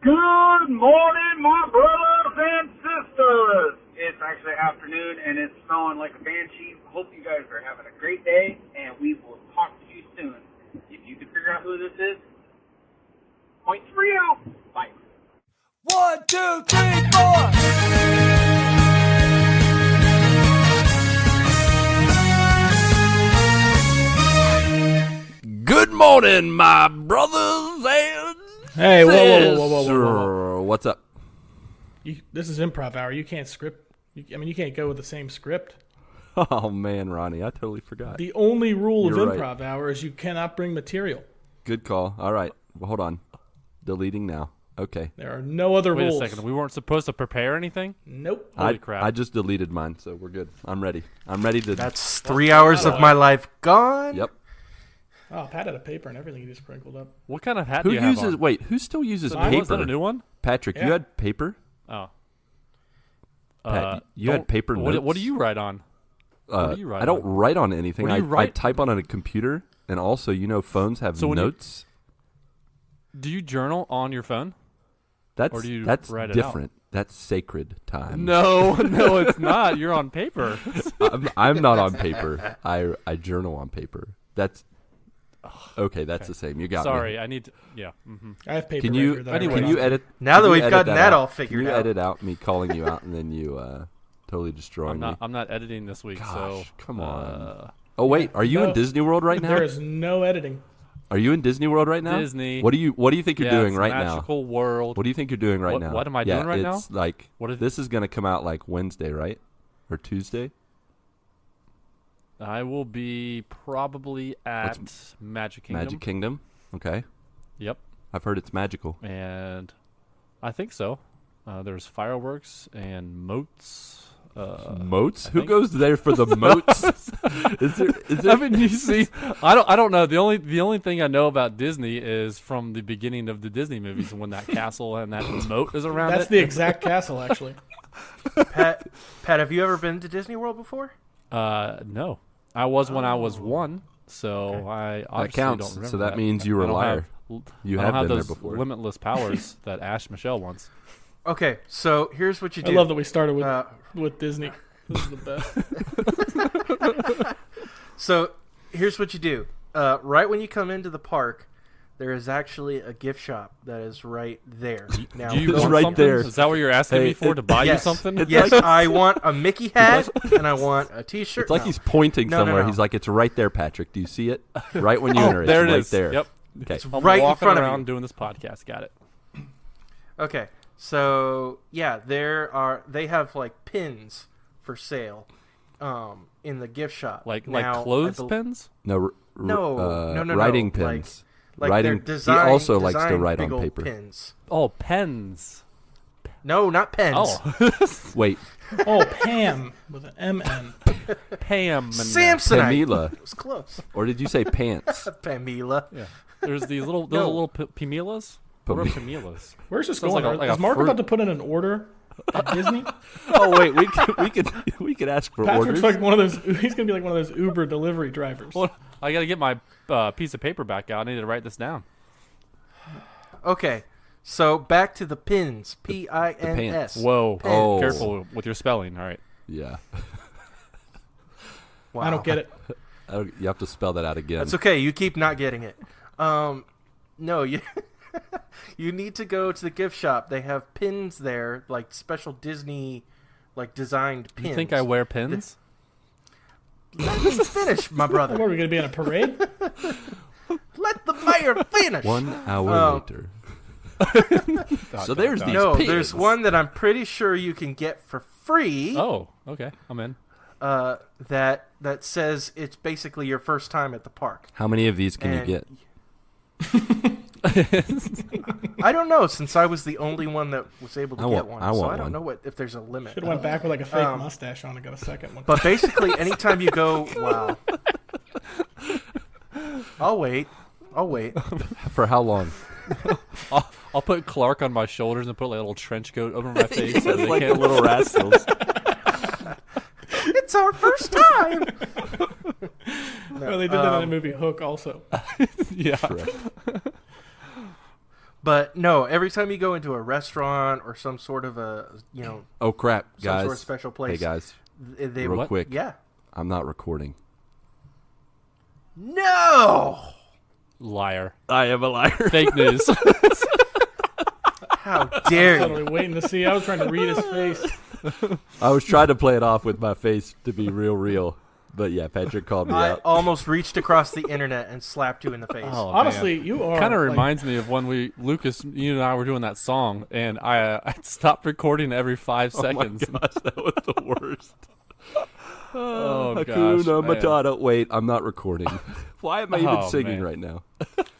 Good morning, my brothers and sisters. It's actually afternoon, and it's snowing like a banshee. Hope you guys are having a great day, and we will talk to you soon. If you can figure out who this is, point 3 out. Bye. 1, 2, 3, 4. Good morning, my brothers and Hey, whoa. sisters. What's up? This is improv hour. You can't script. You can't go with the same script. Oh, man, Ronnie, I totally forgot. The only rule You're of right. improv hour is you cannot bring material. Good call. All right. Well, hold on. Deleting now. Okay. There are no other Wait rules. a second. We weren't supposed to prepare anything? Nope. Holy crap. I just deleted mine, so we're good. I'm ready. I'm ready to... That's 3 hours of my life gone. Yep. Oh, Pat had a paper and everything he just sprinkled up. What kind of hat Who do you have uses... on? Wait, who still uses Is paper? that a new one? Patrick, Yeah. you had paper? Oh. Pat, you had paper notes? What do you write on? What do you write I don't on? write on anything. What do you I write? type on a computer, and also, phones have So when you- notes. Do you journal on your phone? That's or do you that's write it different. That's sacred time. No, it's not. You're on paper. I'm not on paper. I journal on paper. That's okay. That's the same. You got Sorry, me. I need to. Yeah. I have paper. Can right you here that I anyway, write can you on. edit? Now can that you we've edit gotten that out? all figured Can you out. edit out me calling you out and then you totally destroying me? I'm not editing this week. Gosh, so come on. Oh wait, are you No. in Disney World right now? There is no editing. Are you in Disney World right now? Disney. What do you think you're Yeah, doing it's right magical now? world. What do you think you're doing right What- now? what am I doing right now? It's like What is- this is going to come out like Wednesday, right? Or Tuesday? I will be probably at Magic Kingdom. Magic Kingdom. Okay. Yep. I've heard it's magical. And I think so. There's fireworks and moats. Moats? I Who think- goes there for the moats? Is there I mean, you see, I don't know. The only thing I know about Disney is from the beginning of the Disney movies when that castle and that moat is around That's it. the exact castle, actually. Pat, have you ever been to Disney World before? No, I was when I was one, so I that obviously counts? don't remember So that means you were I a don't liar. You I have don't been there those before. limitless powers that Ash Michelle wants. Okay, so here's what you I do. love that we started with Disney. This is the best. So here's what you do. Right when you come into the park, there is actually a gift shop that is right there. Now, Do you It's want right something? there. Is that what you're asking Hey, me for? To buy yes, you something? Yes, I want a Mickey hat and I want a T-shirt. It's like No. he's pointing No, no, somewhere. no. He's like, it's right there, Patrick. Do you see it? Right when you Oh, enter it. there it's it right is. there. Yep. Okay. I'm right in walking front of around you. doing this podcast. Got it. Okay, so yeah, they have like pins for sale, in the gift shop. Like Now, clothespins? No, No, writing no. pins. Like writing. they're design, he also likes to designed write big on old paper. Pins. Oh, pens. No, not pens. Oh, Wait, Oh, Pam with an M-N. Pam. Samsonite. Pamela, It was close. or did you say pants? Pamela. Yeah. There's these little No. little Pamelas. What are Pamelas? Where's this Sounds going? like a Is Mark fruit. about to put in an order at Disney? Oh wait, we could ask for Patrick's orders. like one of those. He's gonna be like one of those Uber delivery drivers. Well, I gotta get my piece of paper back out. I need to write this down. Okay, so back to the pins. P-I-N-S. Whoa. Pins. Oh. Careful with your spelling. All right. Yeah, Wow. I don't get it. you have to spell that out again. That's okay. You keep not getting it. No, you you need to go to the gift shop. They have pins there, like special Disney, like designed pins. You think I wear pins? Let me finish, my What brother. are we gonna be in a parade? Let the mayor finish. 1 hour Oh. later. So there's these No, pins. there's one that I'm pretty sure you can get for free. Oh, okay. I'm in. That says it's basically your first time at the park. How many of these can you And- get? I don't know, since I was the only one that was able to I get want- one. I so want I don't one. know if there's a limit. Should have went back with like a fake Um, mustache on and got a second one. But basically, anytime you go, wow. I'll wait. For how long? I'll put Clark on my shoulders and put like a little trench coat over my face so they like the can't. little rascals. It's our first time. Oh, they did that in the movie Hook also. Yeah. Correct. But no, every time you go into a restaurant or some sort of Oh crap, some guys! sort of special place, Hey guys, they real quick. Yeah. I'm not recording. No. Liar. I am a liar. Fake news. How dare you? Totally waiting to see. I was trying to read his face. I was trying to play it off with my face to be real. But yeah, Patrick called me I out. almost reached across the internet and slapped you in the face. Oh, Honestly, you are. kind of like, reminds me of when Lucas, you and I were doing that song, and I stopped recording every 5 seconds. Oh my gosh, that was the worst. Oh, gosh, Hakuna man. Matata. Wait, I'm not recording. Why am I even Oh, singing man. right now?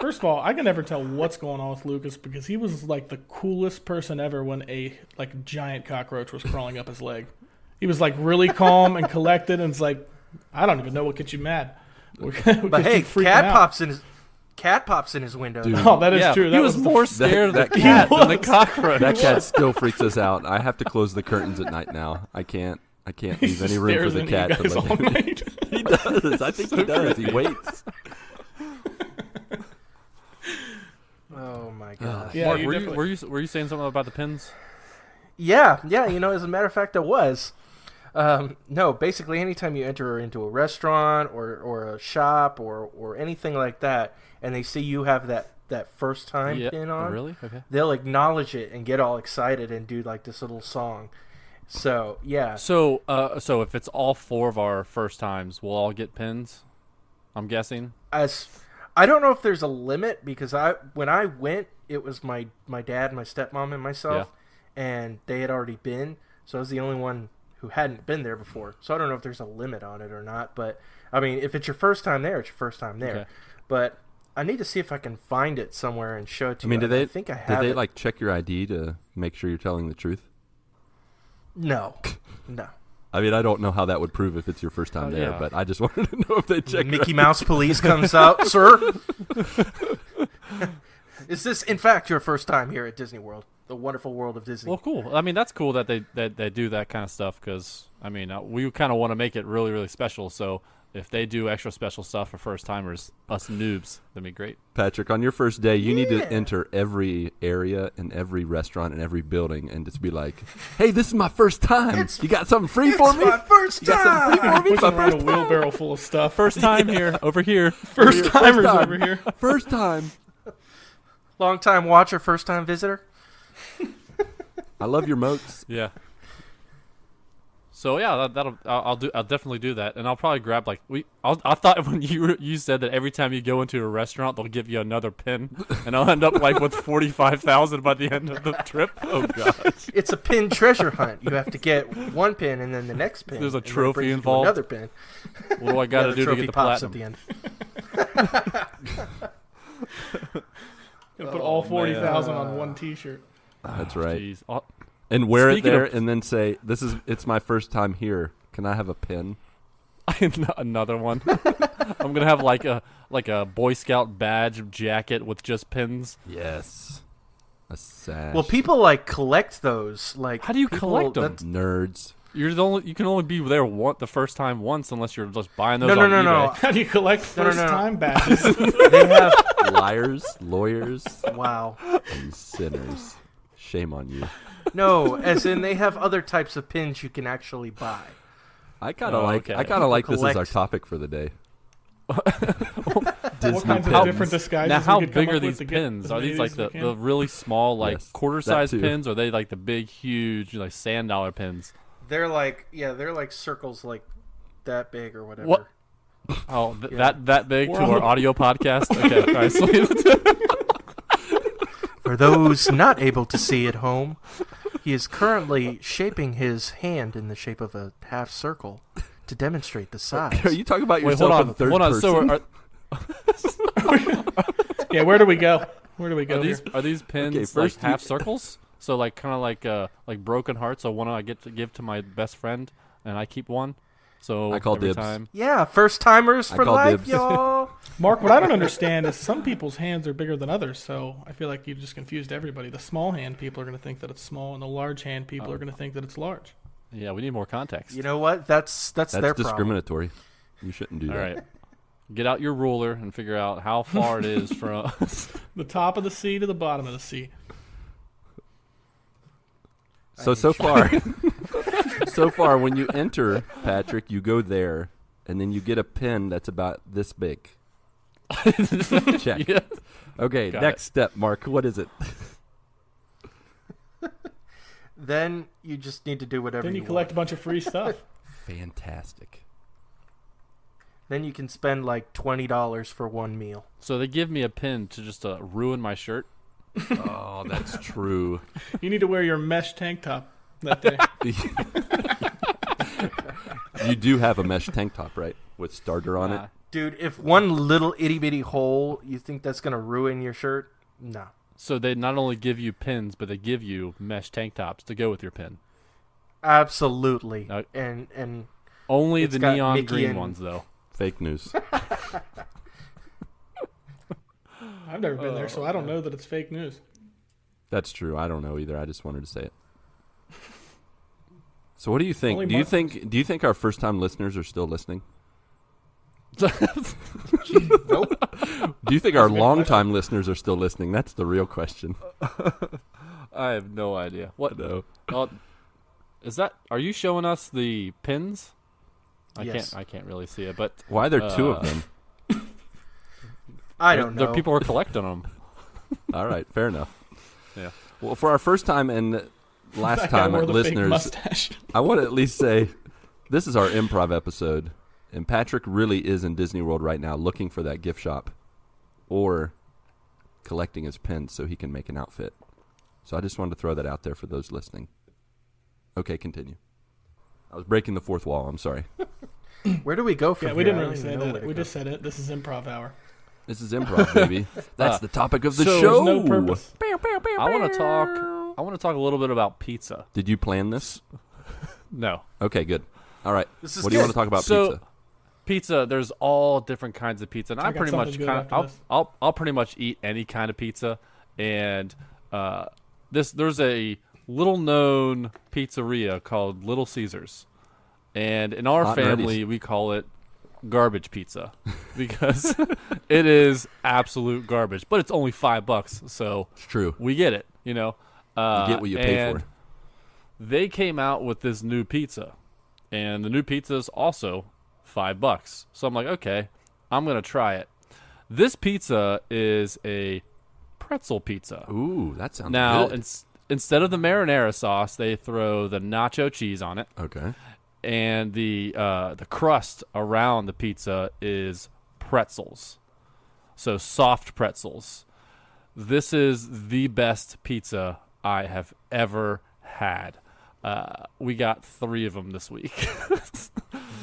First of all, I can never tell what's going on with Lucas because he was like the coolest person ever when a like giant cockroach was crawling up his leg. He was like really calm and collected, and it's like I don't even know what gets you mad. But hey, cat pops in his window. Dude. Oh, that is Yeah, true. he That was more scared of the that cat than the was. cockroach. That cat still freaks us out. I have to close the curtains at night now. I can't He leave any just room for stares the into you cat to guys look all at me. night. He does. I think he does. He waits. Oh my god. Yeah, Mark, you were definitely- you saying something about the pins? Yeah. As a matter of fact, I was. No, basically, anytime you enter into a restaurant or a shop or anything like that, and they see you have that first time pin Oh, on, really? Okay. they'll acknowledge it and get all excited and do like this little song. So yeah, So if it's all 4 of our first times, we'll all get pins. I'm guessing. I don't know if there's a limit because when I went, it was my dad, my stepmom, and myself, and they had already been, so I was the only one who hadn't been there before. So I don't know if there's a limit on it or not, but I mean, if it's your first time there, it's your first time there. Okay. But I need to see if I can find it somewhere and show it to I mean, you. I think I have did they it. like check your ID to make sure you're telling the truth? No. I mean, I don't know how that would prove if it's your first time there, yeah. but I just wanted to know if they checked. Mickey Mouse police comes out, sir. Is this, in fact, your first time here at Disney World, the wonderful world of Disney? Well, cool. I mean, that's cool that they do that kind of stuff because I mean, we kind of want to make it really, really special. So if they do extra special stuff for first timers, us noobs, that'd be great. Patrick, on your first day, you need Yeah. to enter every area and every restaurant and every building and just be like, "Hey, this is my first time. You got something free for me? my first You got something free for me? Pushing It's my around a first wheelbarrow full of stuff. First time here, over here. First timers time. over here. First time." Long time watcher, first time visitor. I love your moats. Yeah. So yeah, I'll definitely do that, and I'll probably grab like I thought when you said that every time you go into a restaurant they'll give you another pin, and I'll end up like with 45,000 by the end of the trip. Oh gosh. It's a pin treasure hunt. You have to get one pin and then the next pin. There's a and then it trophy brings you to involved. Another pin. What do I got to The do to trophy get the pops platinum? at the end. Gonna put all 40,000 man. on one T-shirt. That's right. Jeez. Oh, And wear it Speaking there of- and then say, it's my first time here. Can I have a pin? another one. I'm gonna have like a Boy Scout badge jacket with just pins. Yes. A sash. Well, people like collect those. Like, How do you people- collect 'em? that's- Nerds. You can only be there the first time once unless you're just buying those No, on no, eBay. no. How do you collect No, no, no. first-time badges? They have. Liars, lawyers, Wow. and sinners. Shame on you. No, as in they have other types of pins you can actually buy. I kind of Oh, like. okay. I kind of like this as our collect- topic for the day. What Disney kinds of pins. different disguises Now, we how could come big up are with these to get pins? as Are many these of like as we the can? really small, like Yes, quarter-sized that too. pins, or are they like the big, huge, like sand dollar pins? They're like circles like that big or whatever. What? Oh, Yeah. that big We're to on our the- audio podcast. Okay, all right. So For those not able to see at home, he is currently shaping his hand in the shape of a half circle to demonstrate the size. Are you talking about wait, hold yourself on, in third hold on. person? So Yeah, where do we go? Where do we go are these here? are these pins Okay, like first you- half circles? So like kind of like broken hearts. So one I get to give to my best friend, and I keep one. So I call every dibs. time. Yeah, first timers I for call life, dibs. y'all. Mark, what I don't understand is some people's hands are bigger than others, so I feel like you just confused everybody. The small hand people are going to think that it's small, and the large hand people are going to think that it's large. Yeah, we need more context. You know what? That's their That's problem. discriminatory. You shouldn't do All that. right. get out your ruler and figure out how far it is from The top of the sea to the bottom of the sea. So far, so far, when you enter, Patrick, you go there, and then you get a pin that's about this big. Check. Yeah. Okay, Got next step, Mark. What is it? Then you just need to do whatever Then you you collect want. a bunch of free stuff. Fantastic. Then you can spend like $20 for one meal. So they give me a pin to just ruin my shirt. Oh, that's true. You need to wear your mesh tank top that day. You do have a mesh tank top, right? With starter on it? Dude, if one little itty bitty hole, you think that's going to ruin your shirt? No. So they not only give you pins, but they give you mesh tank tops to go with your pin. Absolutely. No. And Only It's the got neon Mickey green and- ones, though. Fake news. I've never been there, so I don't know that it's fake news. That's true. I don't know either. I just wanted to say it. So what do you think? Only Do you Mark- think our first time listeners are still listening? nope. Do you think our long time listeners are still listening? That's the real question. I have no idea. What? No. Is that? Are you showing us the pins? Yes. I can't really see it, but Why are there two of them? I don't know. there people are collecting them. All right, fair enough. Yeah. Well, for our first time and last That guy time wore the fake listeners, mustache. I want to at least say this is our improv episode, and Patrick really is in Disney World right now looking for that gift shop or collecting his pins so he can make an outfit. So I just wanted to throw that out there for those listening. Okay, continue. I was breaking the fourth wall. I'm sorry. Where do we go from Yeah, here? we didn't I don't really even say know where that. to We go. just said it. This is improv hour. This is improv, baby. That's the topic of the so show. There's no purpose. I want to talk. I want to talk a little bit about pizza. Did you plan this? No. Okay, good. All right. This is What do you good. want to talk about So, pizza? Pizza. There's all different kinds of pizza, and I got pretty much something good after I'll, this. I'll pretty much eat any kind of pizza. And there's a little known pizzeria called Little Caesars, and in our Hot and family ready. we call it garbage pizza because it is absolute garbage. But it's only $5, so It's true. we get it. You know, You get what you pay and for. They came out with this new pizza, and the new pizza is also $5. So I'm like, okay, I'm gonna try it. This pizza is a pretzel pizza. Ooh, that sounds Now, good. instead of the marinara sauce, they throw the nacho cheese on it, Okay. and the crust around the pizza is pretzels, so soft pretzels. This is the best pizza I have ever had. We got 3 of them this week.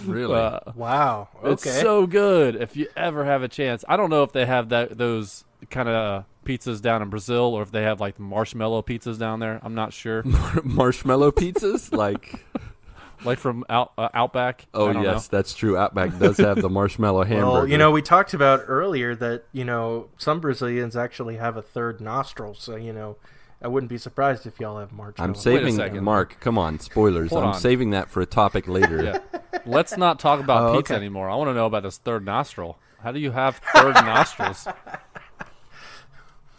Really? Wow. Okay. It's so good. If you ever have a chance, I don't know if they have those kind of pizzas down in Brazil, or if they have like marshmallow pizzas down there. I'm not sure. Marshmallow pizzas? Like from Outback. Oh, I don't yes, that's true. Outback does have the marshmallow hamburger. Well, we talked about earlier that, some Brazilians actually have a third nostril. So, I wouldn't be surprised if y'all have marshmallow. I'm saving, second. Mark, come on, spoilers. Hold I'm on. saving that for a topic later. Yeah. Let's not talk about Oh, pizza okay. anymore. I want to know about this third nostril. How do you have third nostrils?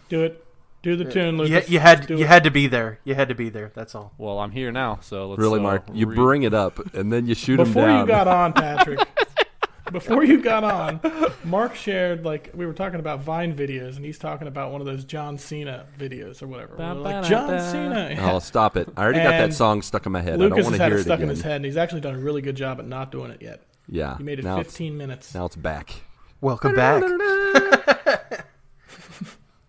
Do it. Do the tune, Lucas. You had Do you it. had to be there. You had to be there. That's all. Well, I'm here now, so let's Really, Mark, you bring it up, and then you shoot him Before down. you got on, Patrick. Before you got on, Mark shared, we were talking about Vine videos, and he's talking about one of those John Cena videos or whatever. We're like, John Cena. Oh, stop it. I already got that And song stuck in my head. I don't Lucas want has to had hear it it stuck again. in his head, and he's actually done a really good job at not doing it yet. Yeah. He made it now 15 minutes. Now it's back. Welcome back.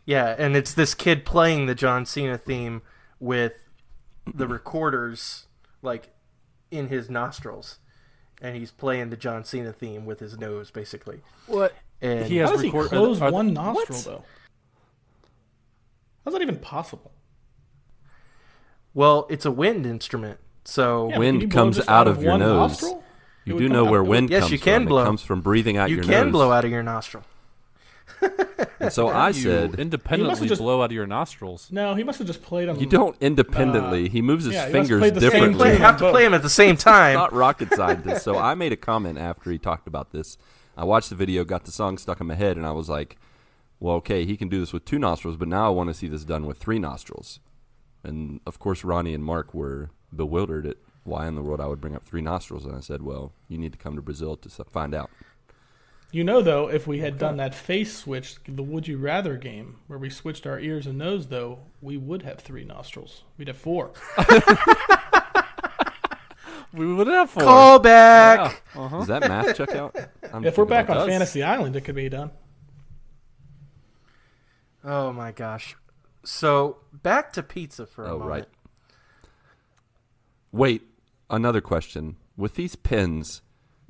Yeah, and it's this kid playing the John Cena theme with the recorders in his nostrils, and he's playing the John Cena theme with his nose, basically. What? And He has How does he record- close are- one nostril, what? though? How's that even possible? well, it's a wind instrument, so Yeah, but Wind can you blow comes just out of your one nose. nostril? You It do would know come where out- wind Yes, comes you can from. blow. It comes from breathing out you your can nose. blow out of your nostril. And so I You said, independently just- blow out of your nostrils. No, he must have just played them. you don't independently. He moves his yeah, he must fingers play the same differently. You tune. have to play them at the same time. Not rocket scientist. So I made a comment after he talked about this. I watched the video, got the song stuck in my head, and I was like, well, okay, he can do this with 2 nostrils, but now I want to see this done with 3 nostrils. And, of course, Ronnie and Mark were bewildered at why in the world I would bring up 3 nostrils. And I said, well, you need to come to Brazil to find out. You know, though, if we had done that face switch, the Would You Rather game, where we switched our ears and nose, though, we would have 3 nostrils. We'd have 4. We would have 4. Call back. Yeah. Uh-huh. Does that math check out? If we're back on does. Fantasy Island, it could be done. Oh my gosh. So back to pizza for a moment. Right. Wait, another question. With these pins,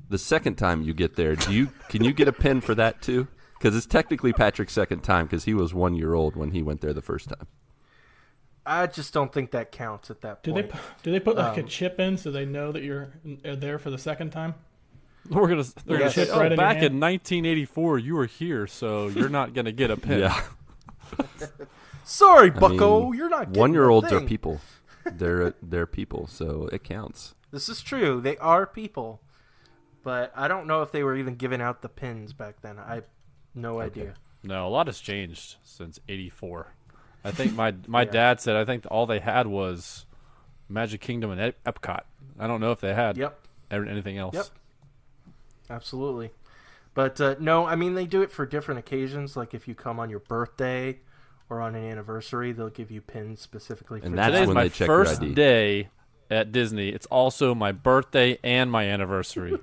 the second time you get there, can you get a pin for that too? Because it's technically Patrick's second time because he was 1 year old when he went there the first time. I just don't think that counts at that point. Do they put like a chip in so they know that you're there for the second time? They're gonna say, chip right in your back hand. in 1984, you were here, so you're not gonna get a pin. Yeah. Sorry, Bucko, you're not getting 1-year-olds a are thing. people. They're people, so it counts. This is true. They are people. But I don't know if they were even giving out the pins back then. I have no idea. No, a lot has changed since '84. I think my dad said I think all they had was Magic Kingdom and Epcot. I don't know if they had anything else. Yep. Absolutely. But no, I mean, they do it for different occasions. Like if you come on your birthday or on an anniversary, they'll give you pins specifically for And that's Today's when my they check your first ID. day at Disney. It's also my birthday and my anniversary.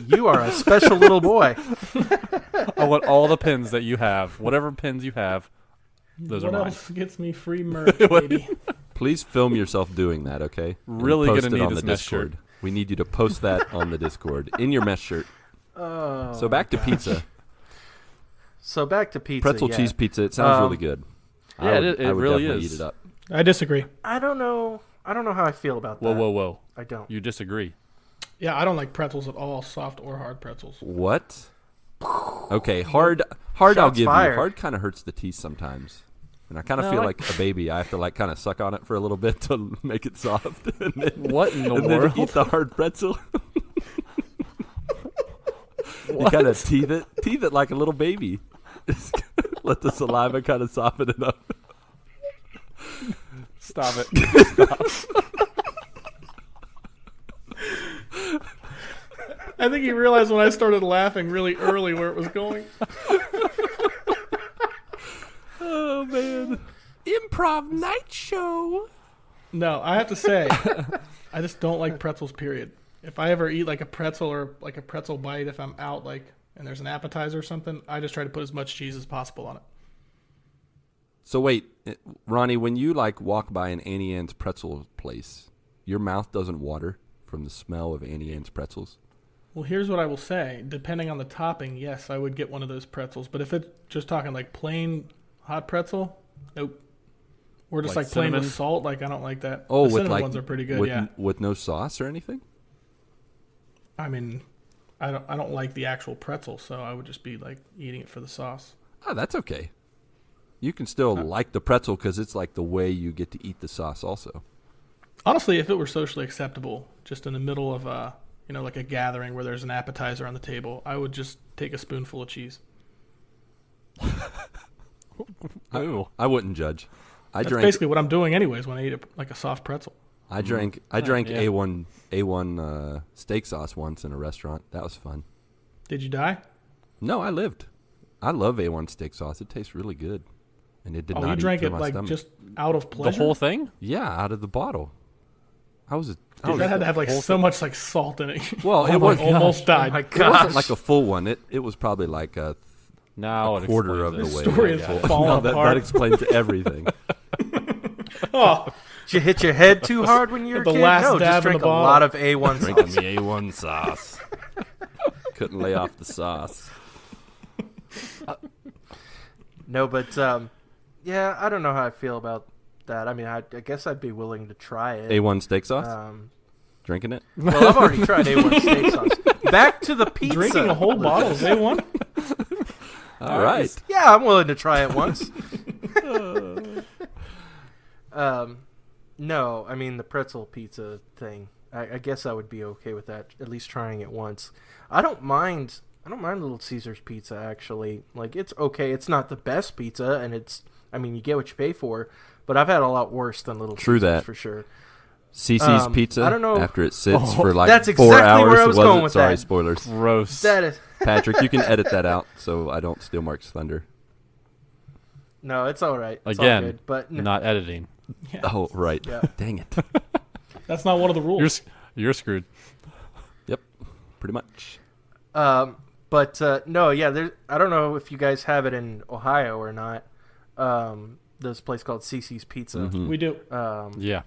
You are a special little boy. I want all the pins that you have. Whatever pins you have, those What are mine. else gets me free merch, baby? Please film yourself doing that, okay? And Really post gonna it need on this the mesh Discord. shirt. We need you to post that on the Discord in your mesh shirt. Oh, So back to pizza. So back to pizza. Pretzel cheese pizza. It sounds really good. Yeah, I would, it I would really definitely is. eat it up. I disagree. I don't know how I feel about that. Whoa. I don't. You disagree. Yeah, I don't like pretzels at all, soft or hard pretzels. What? Okay, hard. I'll Shots give fired. you. Hard kind of hurts the teeth sometimes, and I kind of No, feel like- like a baby. I have to kind of suck on it for a little bit to make it soft, and then, What in the and then world? eat the hard pretzel. You kind of teeth it like a little baby. Let the saliva kind of soften it up. Stop it. I think he realized when I started laughing really early where it was going. Oh man! Improv night show. No, I have to say, I just don't like pretzels, period. If I ever eat like a pretzel or like a pretzel bite, if I'm out like and there's an appetizer or something, I just try to put as much cheese as possible on it. So wait, Ronnie, when you like walk by an Annie Ann's pretzel place, your mouth doesn't water from the smell of Annie Ann's pretzels? Well, here's what I will say. Depending on the topping, yes, I would get one of those pretzels. But if it's just talking like plain hot pretzel, nope. Or just Like like plain with cinnamon? salt, like I don't like that. Oh, the with cinnamon like ones are pretty good, with, yeah. with no sauce or anything? I mean, I don't like the actual pretzel, so I would just be like eating it for the sauce. Oh, that's okay. You can still like the pretzel because it's like the way you get to eat the sauce also. Honestly, if it were socially acceptable, just in the middle of like a gathering where there's an appetizer on the table, I would just take a spoonful of cheese. Ooh. I wouldn't judge. That's basically what I'm doing anyways when I eat like a soft pretzel. I drank yeah. A1 steak sauce once in a restaurant. That was fun. Did you die? No, I lived. I love A1 steak sauce. It tastes really good. And it did not You drank eat it through my like stomach. just out of The pleasure? whole thing? Yeah, out of the bottle. Dude, that had to have like so much like salt in it. Well, I it was almost died. Oh my It gosh. wasn't like a full one. It was probably like a Now it quarter of explains the it. way. Story I is got it. falling No, that apart. explains everything. Oh, Did you hit your head too hard when you were a The kid? last No, dab just in drink the a bottle. lot of A1 Drinking sauce. the A1 sauce. Couldn't lay off the sauce. No, but yeah, I don't know how I feel about that. I mean, I guess I'd be willing to try it. A1 steak sauce? Um, Drinking it? well, I've already tried A1 steak sauce. Back to the pizza. drinking a whole bottle of A1? All right. Yeah, I'm willing to try it once. No, I mean the pretzel pizza thing. I guess I would be okay with that, at least trying it once. I don't mind I don't mind Little Caesars pizza, actually. Like, it's okay. It's not the best pizza, and you get what you pay for, but I've had a lot worse than Little True Caesars, that. for sure. CC's Pizza, I don't know. after it sits for like That's 4 exactly hours. where I was going with Sorry, that. spoilers. Gross. That is... Patrick, you can edit that out so I don't steal Mark's thunder. No, it's all right. It's Again, all good, but no. not editing. Yeah. Oh, right. Yeah. Dang it. That's not one of the rules. You're screwed. Yep, pretty much. No, yeah. I don't know if you guys have it in Ohio or not. There's a place called CC's Pizza. Mhm. We do. Yeah.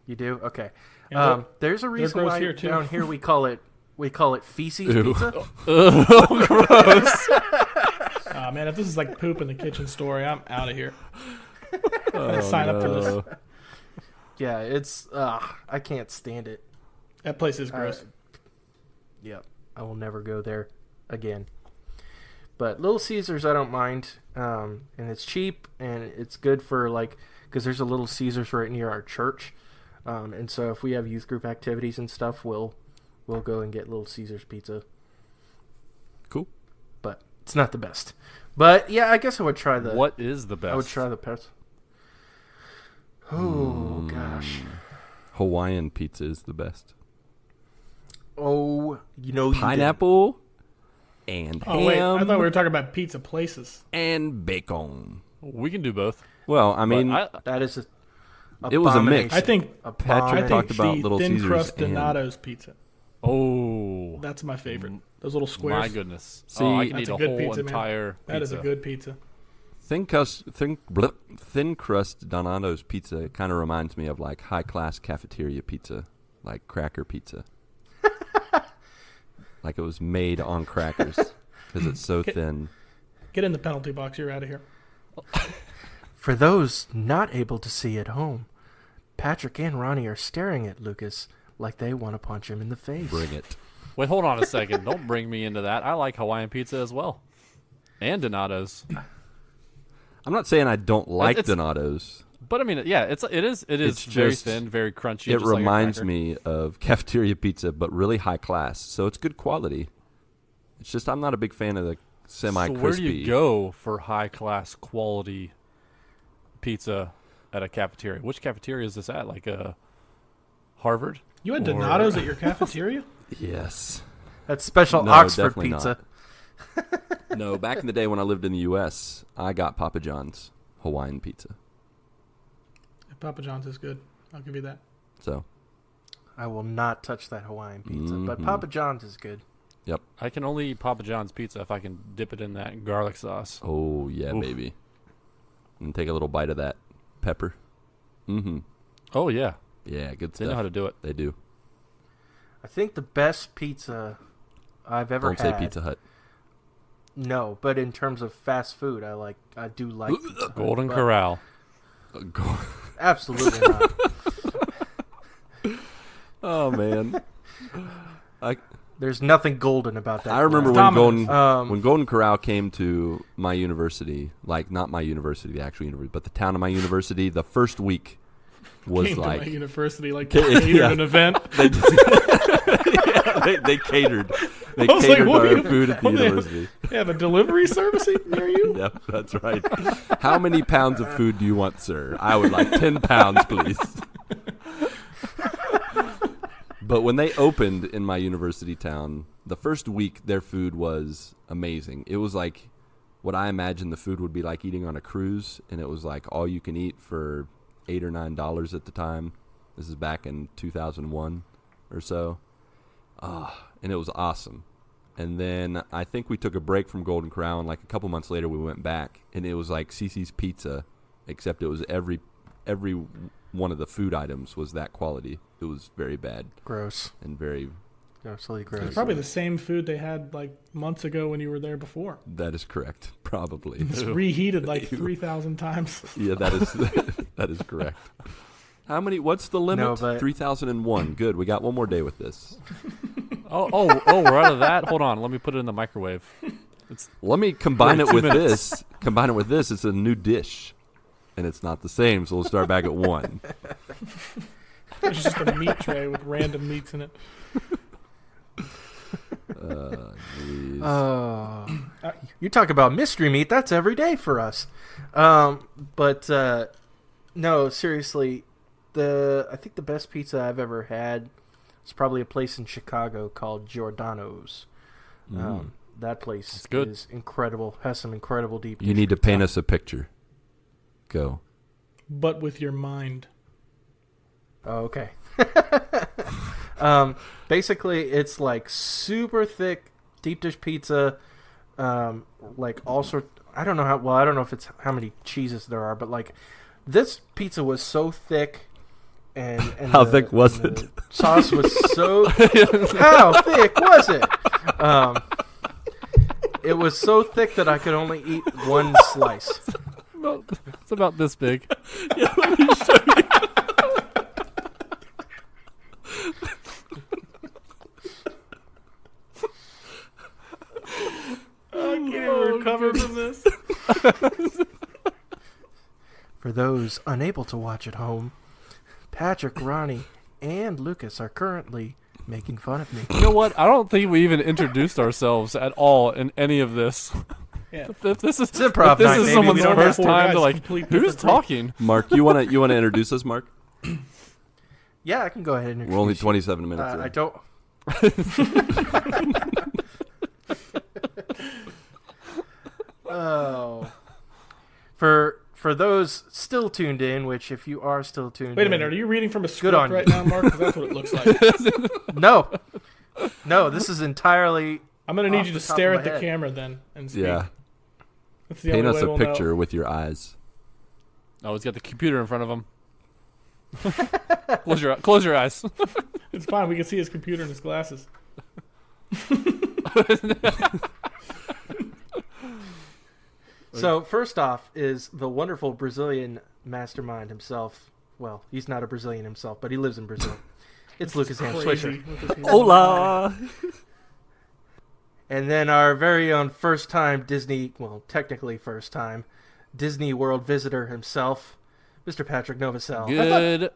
You do? Okay. Yeah, There's a reason gross why here, too. down here we call it feces Ew. pizza. Gross. Oh, man, if this is like poop in the kitchen story, I'm out of here. I'd sign up for this. Yeah, it's I can't stand it. That place is gross. Yep. I will never go there again. But Little Caesars, I don't mind, and it's cheap and it's good for because there's a Little Caesars right near our church, and so if we have youth group activities and stuff, we'll go and get Little Caesars pizza. Cool. But it's not the best. But yeah, I guess I would try the. What is the best? I would try the pets. Oh gosh. Hawaiian pizza is the best. Oh, Pineapple and Oh, wait. I ham thought we were talking about pizza places. and bacon. We can do both. Well, I mean, that is It was a mix. I think Patrick I talked think about the Little thin Caesars crust and- Donato's pizza. Oh, That's my favorite. Those little squares. my goodness. See, I can That's eat a a good whole pizza, man. entire pizza. That is a good pizza. thin crust Donato's pizza kind of reminds me of like high class cafeteria pizza, like cracker pizza. Like it was made on crackers because it's so thin. Get in the penalty box. You're out of here. For those not able to see at home, Patrick and Ronnie are staring at Lucas like they want to punch him in the face. Bring it. Wait, hold on a second. Don't bring me into that. I like Hawaiian pizza as well, and Donato's. I'm not saying I don't like It's- Donato's. But I mean, yeah, it is It's very just- thin, very crunchy. It just like a reminds cracker. me of cafeteria pizza, but really high class. So it's good quality. It's just I'm not a big fan of the semi-crispy. So where do you go for high class quality pizza at a cafeteria? Which cafeteria is this at? Like Harvard? You had Or- Donato's at your cafeteria? Yes. That's special No, Oxford definitely pizza. No, back in the day when I lived in the U.S., I got Papa John's Hawaiian pizza. Papa John's is good. I'll give you that. So, I will not touch that Hawaiian pizza, but Mhm. Papa John's is good. yep. I can only eat Papa John's pizza if I can dip it in that garlic sauce. Oh, yeah, Oof. baby. And take a little bite of that pepper. Mm-hmm. Oh yeah, Yeah, good they stuff. know how to do it. They do. I think the best pizza I've ever Don't had. say Pizza Hut. No, but in terms of fast food, I do like Pizza Hut, Golden but Corral. Absolutely not. Oh, man. There's nothing golden about that. I remember crap. when Domino's. when Golden Corral came to my university, like not my university, the actual university, but the town of my university, the first week was Came to like my university like Yeah. catered an event. they, they catered. They I was like, catered what do our you- food at the what do you- university. They have a delivery service near you? Yep, that's right. How many pounds of food do you want, sir? I would like 10 pounds, please. But when they opened in my university town, the first week their food was amazing. It was like what I imagined the food would be like eating on a cruise, and it was like all you can eat for $8 or $9 at the time. This is back in 2001 or so. And it was awesome. And then I think we took a break from Golden Corral, and like a couple months later we went back, and it was like CC's Pizza, except it was every one of the food items was that quality. It was very bad Gross. and very. Absolutely It's gross. probably the same food they had like months ago when you were there before. That is correct, probably. It's reheated like 3,000 times. Yeah, that is that is correct. How many? What's the limit? No, but- 3001. Good. We got one more day with this. Oh, we're out of that. Hold on, let me put it in the microwave. Let me combine it 2 with minutes. this. Combine it with this. It's a new dish, and it's not the same. So we'll start back at 1. It's just a meat tray with random meats in it. Jeez. You talk about mystery meat. That's every day for us. But no, seriously, I think the best pizza I've ever had is probably a place in Chicago called Giordano's. That place is incredible. Has some incredible deep. You need to paint us a picture. Go. But with your mind. Oh, okay. Basically, it's like super thick deep dish pizza. Like all sort. I don't know how. Well, I don't know if it's how many cheeses there are, but like this pizza was so thick. And how thick was it? Sauce was so. How thick was it? It was so thick that I could only eat one slice. It's about this big. Yeah, let me show you. I can't even recover from this. For those unable to watch at home, Patrick, Ronnie, and Lucas are currently making fun of me. You know what? I don't think we even introduced ourselves at all in any of this. Yeah. If this is Improv if this night, is baby. someone's We don't first have four time guys, to like, complete who's different talking? Mark, you wanna introduce us, Mark? Yeah, I can go ahead and introduce We're only you. 27 minutes in. I don't. Oh. For those still tuned in, which if you are still tuned in... Wait a minute, are you reading from a script on right you. now, Mark? 'Cause that's what it looks like. No, this is entirely... I'm going to need off you to the top stare of at my the head. camera then and speak. Yeah. That's the Paint only us way a we'll picture know. with your eyes. Oh, he's got the computer in front of him. Close your eyes. It's fine. We can see his computer and his glasses. So, first off is the wonderful Brazilian mastermind himself. Well, he's not a Brazilian himself, but he lives in Brazil. It's Lucas Ham Crazy. Swisher. Hola! And then our very own first time Disney, well, technically first time, Disney World visitor himself, Mr. Patrick Novosel. Good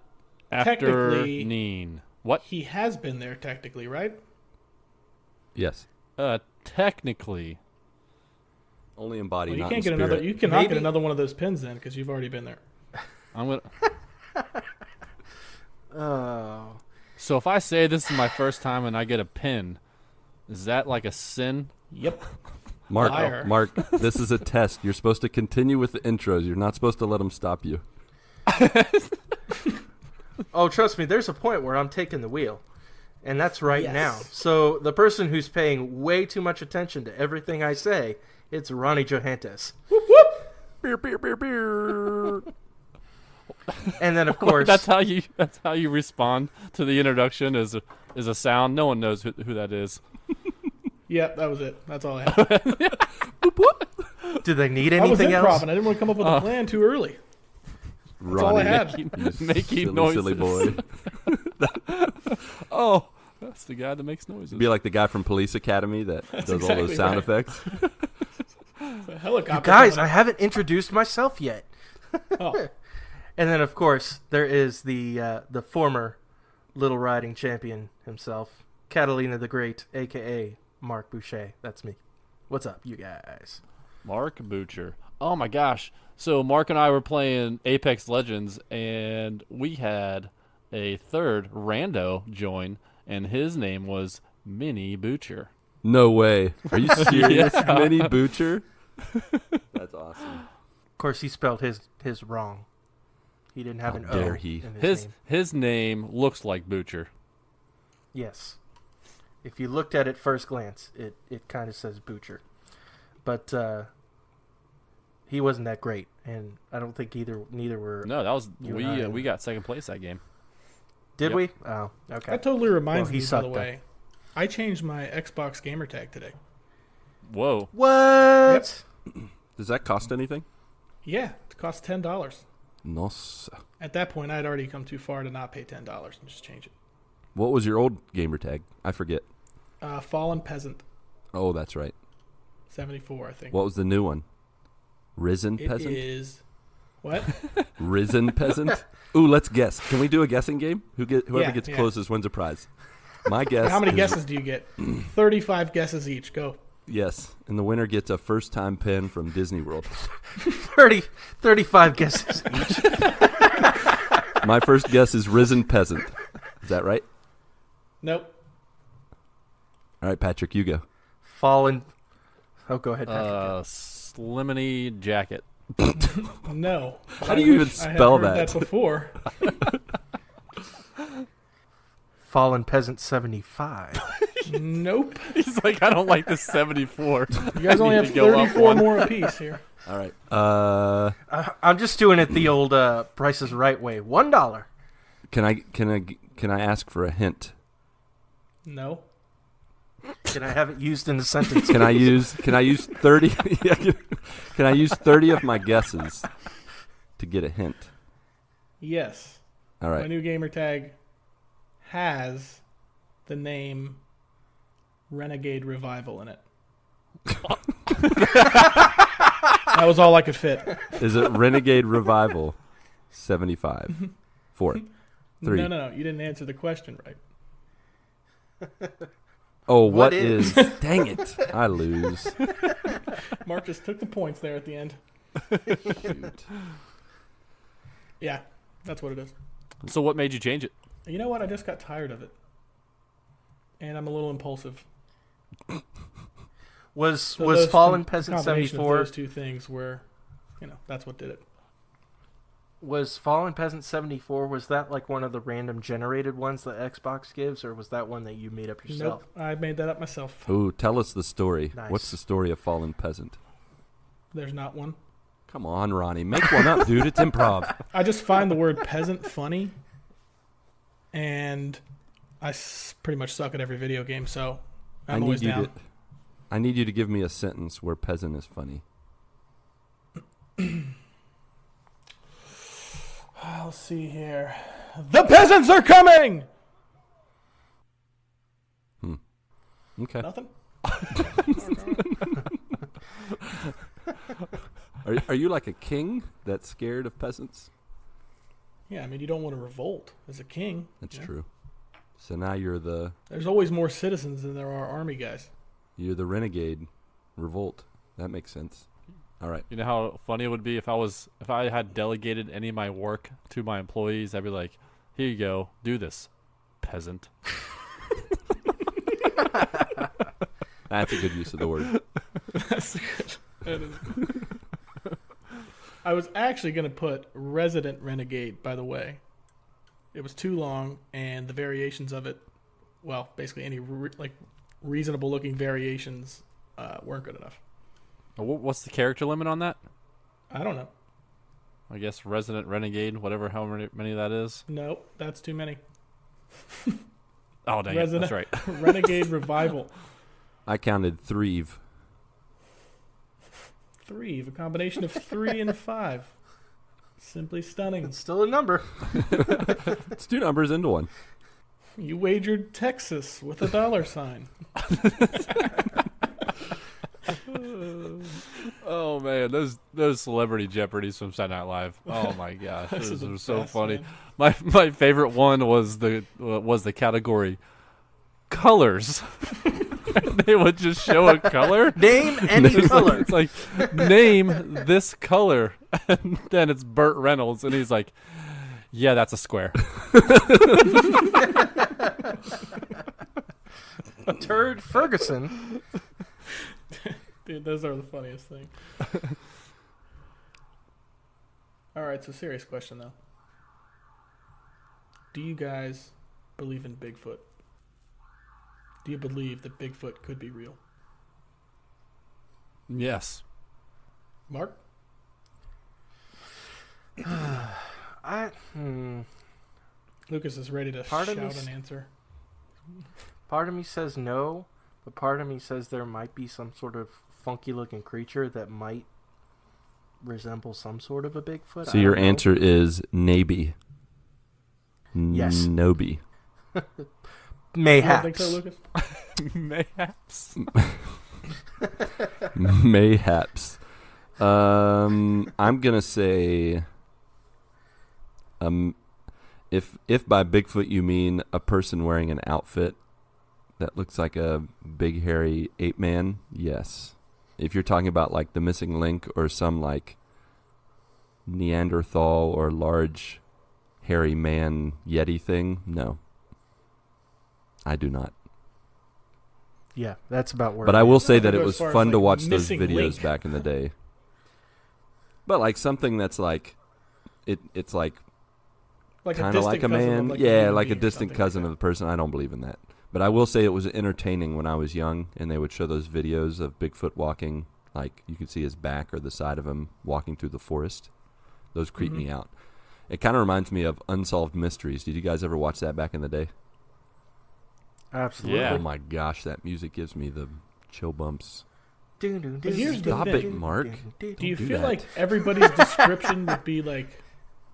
technically- afternoon. What? He has been there technically, right? Yes. Technically. Only in body, Well, you not can't in get spirit. another. You cannot Maybe- get another one of those pins then because you've already been there. I'm gonna. Oh. So if I say this is my first time and I get a pin, is that like a sin? Yep. Mark, Liar. this is a test. You're supposed to continue with the intros. You're not supposed to let them stop you. Oh, trust me, there's a point where I'm taking the wheel. And that's right Yes. now. So the person who's paying way too much attention to everything I say, it's Ronnie Johantes. Beer, beer, beer, beer. And then, of course... That's how you respond to the introduction is a sound. No one knows who that is. Yep, that was it. That's all I had. Do they need I was anything improv, else? and I didn't want to come up with a plan too early. That's all I Ronnie, had. Making silly noises. boy. Oh, that's the guy that makes noises. Be like the guy from Police Academy that does all exactly those sound right. effects. It's a helicopter. Guys, I coming haven't introduced myself yet. up. Oh, And then, of course, there is the former Little Riding champion himself, Catalina the Great, a.k.a. Mark Boucher. That's me. What's up, you guys? Mark Butcher. Oh my gosh. So Mark and I were playing Apex Legends and we had a third rando join and his name was Minnie Butcher. No way. Are you serious? Yeah. Minnie Butcher? That's awesome. Of course, he spelled his wrong. He didn't have How an dare O he. in His name. his name looks like Butcher. Yes. If you looked at it first glance, it kind of says Butcher. But he wasn't that great, and I don't think neither were. No, that was You and I. we got second place that game. Did Yep. we? Oh, okay. that totally reminds Well, he me, by the sucked way. I changed my Xbox gamer tag today. Whoa. What? Does that cost anything? Yeah, it costs $10. Nossa. At that point, I'd already come too far to not pay $10 and just change it. What was your old gamer tag? I forget. Fallen Peasant, Oh, that's right. 74, I think. What was the new one? Risen It Peasant? is what? Risen Peasant? Ooh, let's guess. Can we do a guessing game? Whoever Yeah, gets yeah. closest wins a prize. My guess. How many is- guesses do you get? 35 guesses each. Go. Yes, and the winner gets a first-time pen from Disney World. 35 guesses each. My first guess is risen peasant. Is that right? Nope. All right, Patrick, you go. Fallen. Oh, go ahead, Patrick. Sliminy jacket. No. How do you even spell I have heard that before. Fallen Peasant 75. Nope. He's like, I don't like this 74. You guys only have 34 more apiece here. All right. I'm just doing it the old Price is Right way. $1. Can I ask for a hint? No. Can I have it used in a sentence? Can I use 30? Yeah, can I use 30 of my guesses to get a hint? Yes. All My right. new gamer tag has the name Renegade Revival in it. That was all I could fit. Is it Renegade Revival 75? 4. 3. No. You didn't answer the question right. Oh, What what is? is? Dang it. I lose. Mark just took the points there at the end. Shoot. Yeah, that's what it is. So what made you change it? You know what? I just got tired of it. And I'm a little impulsive. Was So those Fallen Peasant combination of 74? those two things were, that's what did it. Was Fallen Peasant 74? Was that like one of the random generated ones that Xbox gives, or was that one that you made up yourself? Nope, I made that up myself. Ooh, tell us the story. Nice. What's the story of Fallen Peasant? There's not one. Come on, Ronnie. Make one up, dude. It's improv. I just find the word peasant funny, and I pretty much suck at every video game, so I'm always down. I need you to give me a sentence where peasant is funny. Let's see here. The peasants are coming! Okay. Nothing? Are you like a king that's scared of peasants? Yeah, I mean, you don't want to revolt as a king. That's you know? true. So now you're the There's always more citizens than there are army guys. renegade revolt. That makes sense. All right. You know how funny it would be if I had delegated any of my work to my employees. I'd be like, here you go, do this, peasant. That's a good use of the word. That's good. That is good. I was actually going to put resident renegade, by the way. It was too long, and the variations of it, well, basically any reasonable looking variations weren't good enough. What's the character limit on that? I don't know. I guess resident renegade, whatever, however many that is. Nope, that's too many. Oh, dang it, that's right. Renegade Revival. I counted 3. 3, a combination of 3 and 5. Simply stunning. It's still a number. It's 2 numbers into 1. You wagered Texas with a $sign. Oh man, those celebrity Jeopardies from Saturday Night Live. Oh my gosh, those were so best, funny. man. My favorite one was the category colors. And they would just show a color. Name any color. It's like, name this color, and then it's Burt Reynolds, and he's like, yeah, that's a square. Turd Ferguson. Dude, those are the funniest thing. All right, so serious question though. Do you guys believe in Bigfoot? Do you believe that Bigfoot could be real? Yes. Mark? Lucas is ready to Part shout of me's- an answer. Part of me says no, but part of me says there might be some sort of funky looking creature that might resemble some sort of a Bigfoot. So your answer is maybe. Yes. Noby. You Mayhaps. don't think so, Lucas? Mayhaps. Mayhaps. I'm gonna say, if by Bigfoot you mean a person wearing an outfit that looks like a big hairy ape man, yes. If you're talking about like the missing link or some like Neanderthal or large hairy man Yeti thing, no. I do not. Yeah, that's about where. But I will say think that it it goes was as far as, fun to like, watch those missing videos link. back in the day. But like something that's like it's like Like kind of like a distant cousin man. of, like, Yeah, human like a being or distant something cousin like of the person. I don't believe in that. But I will say it was entertaining when I was young, and they would show those videos of Bigfoot walking. Like you could see his back or the side of him walking through the forest. Those creep me out. It kind of reminds me of Unsolved Mysteries. Did you guys ever watch that back in the day? Absolutely. Yeah. Oh my gosh, that music gives me the chill bumps. But here's the Stop thing. it, Mark. Do you do feel that. like everybody's description would be like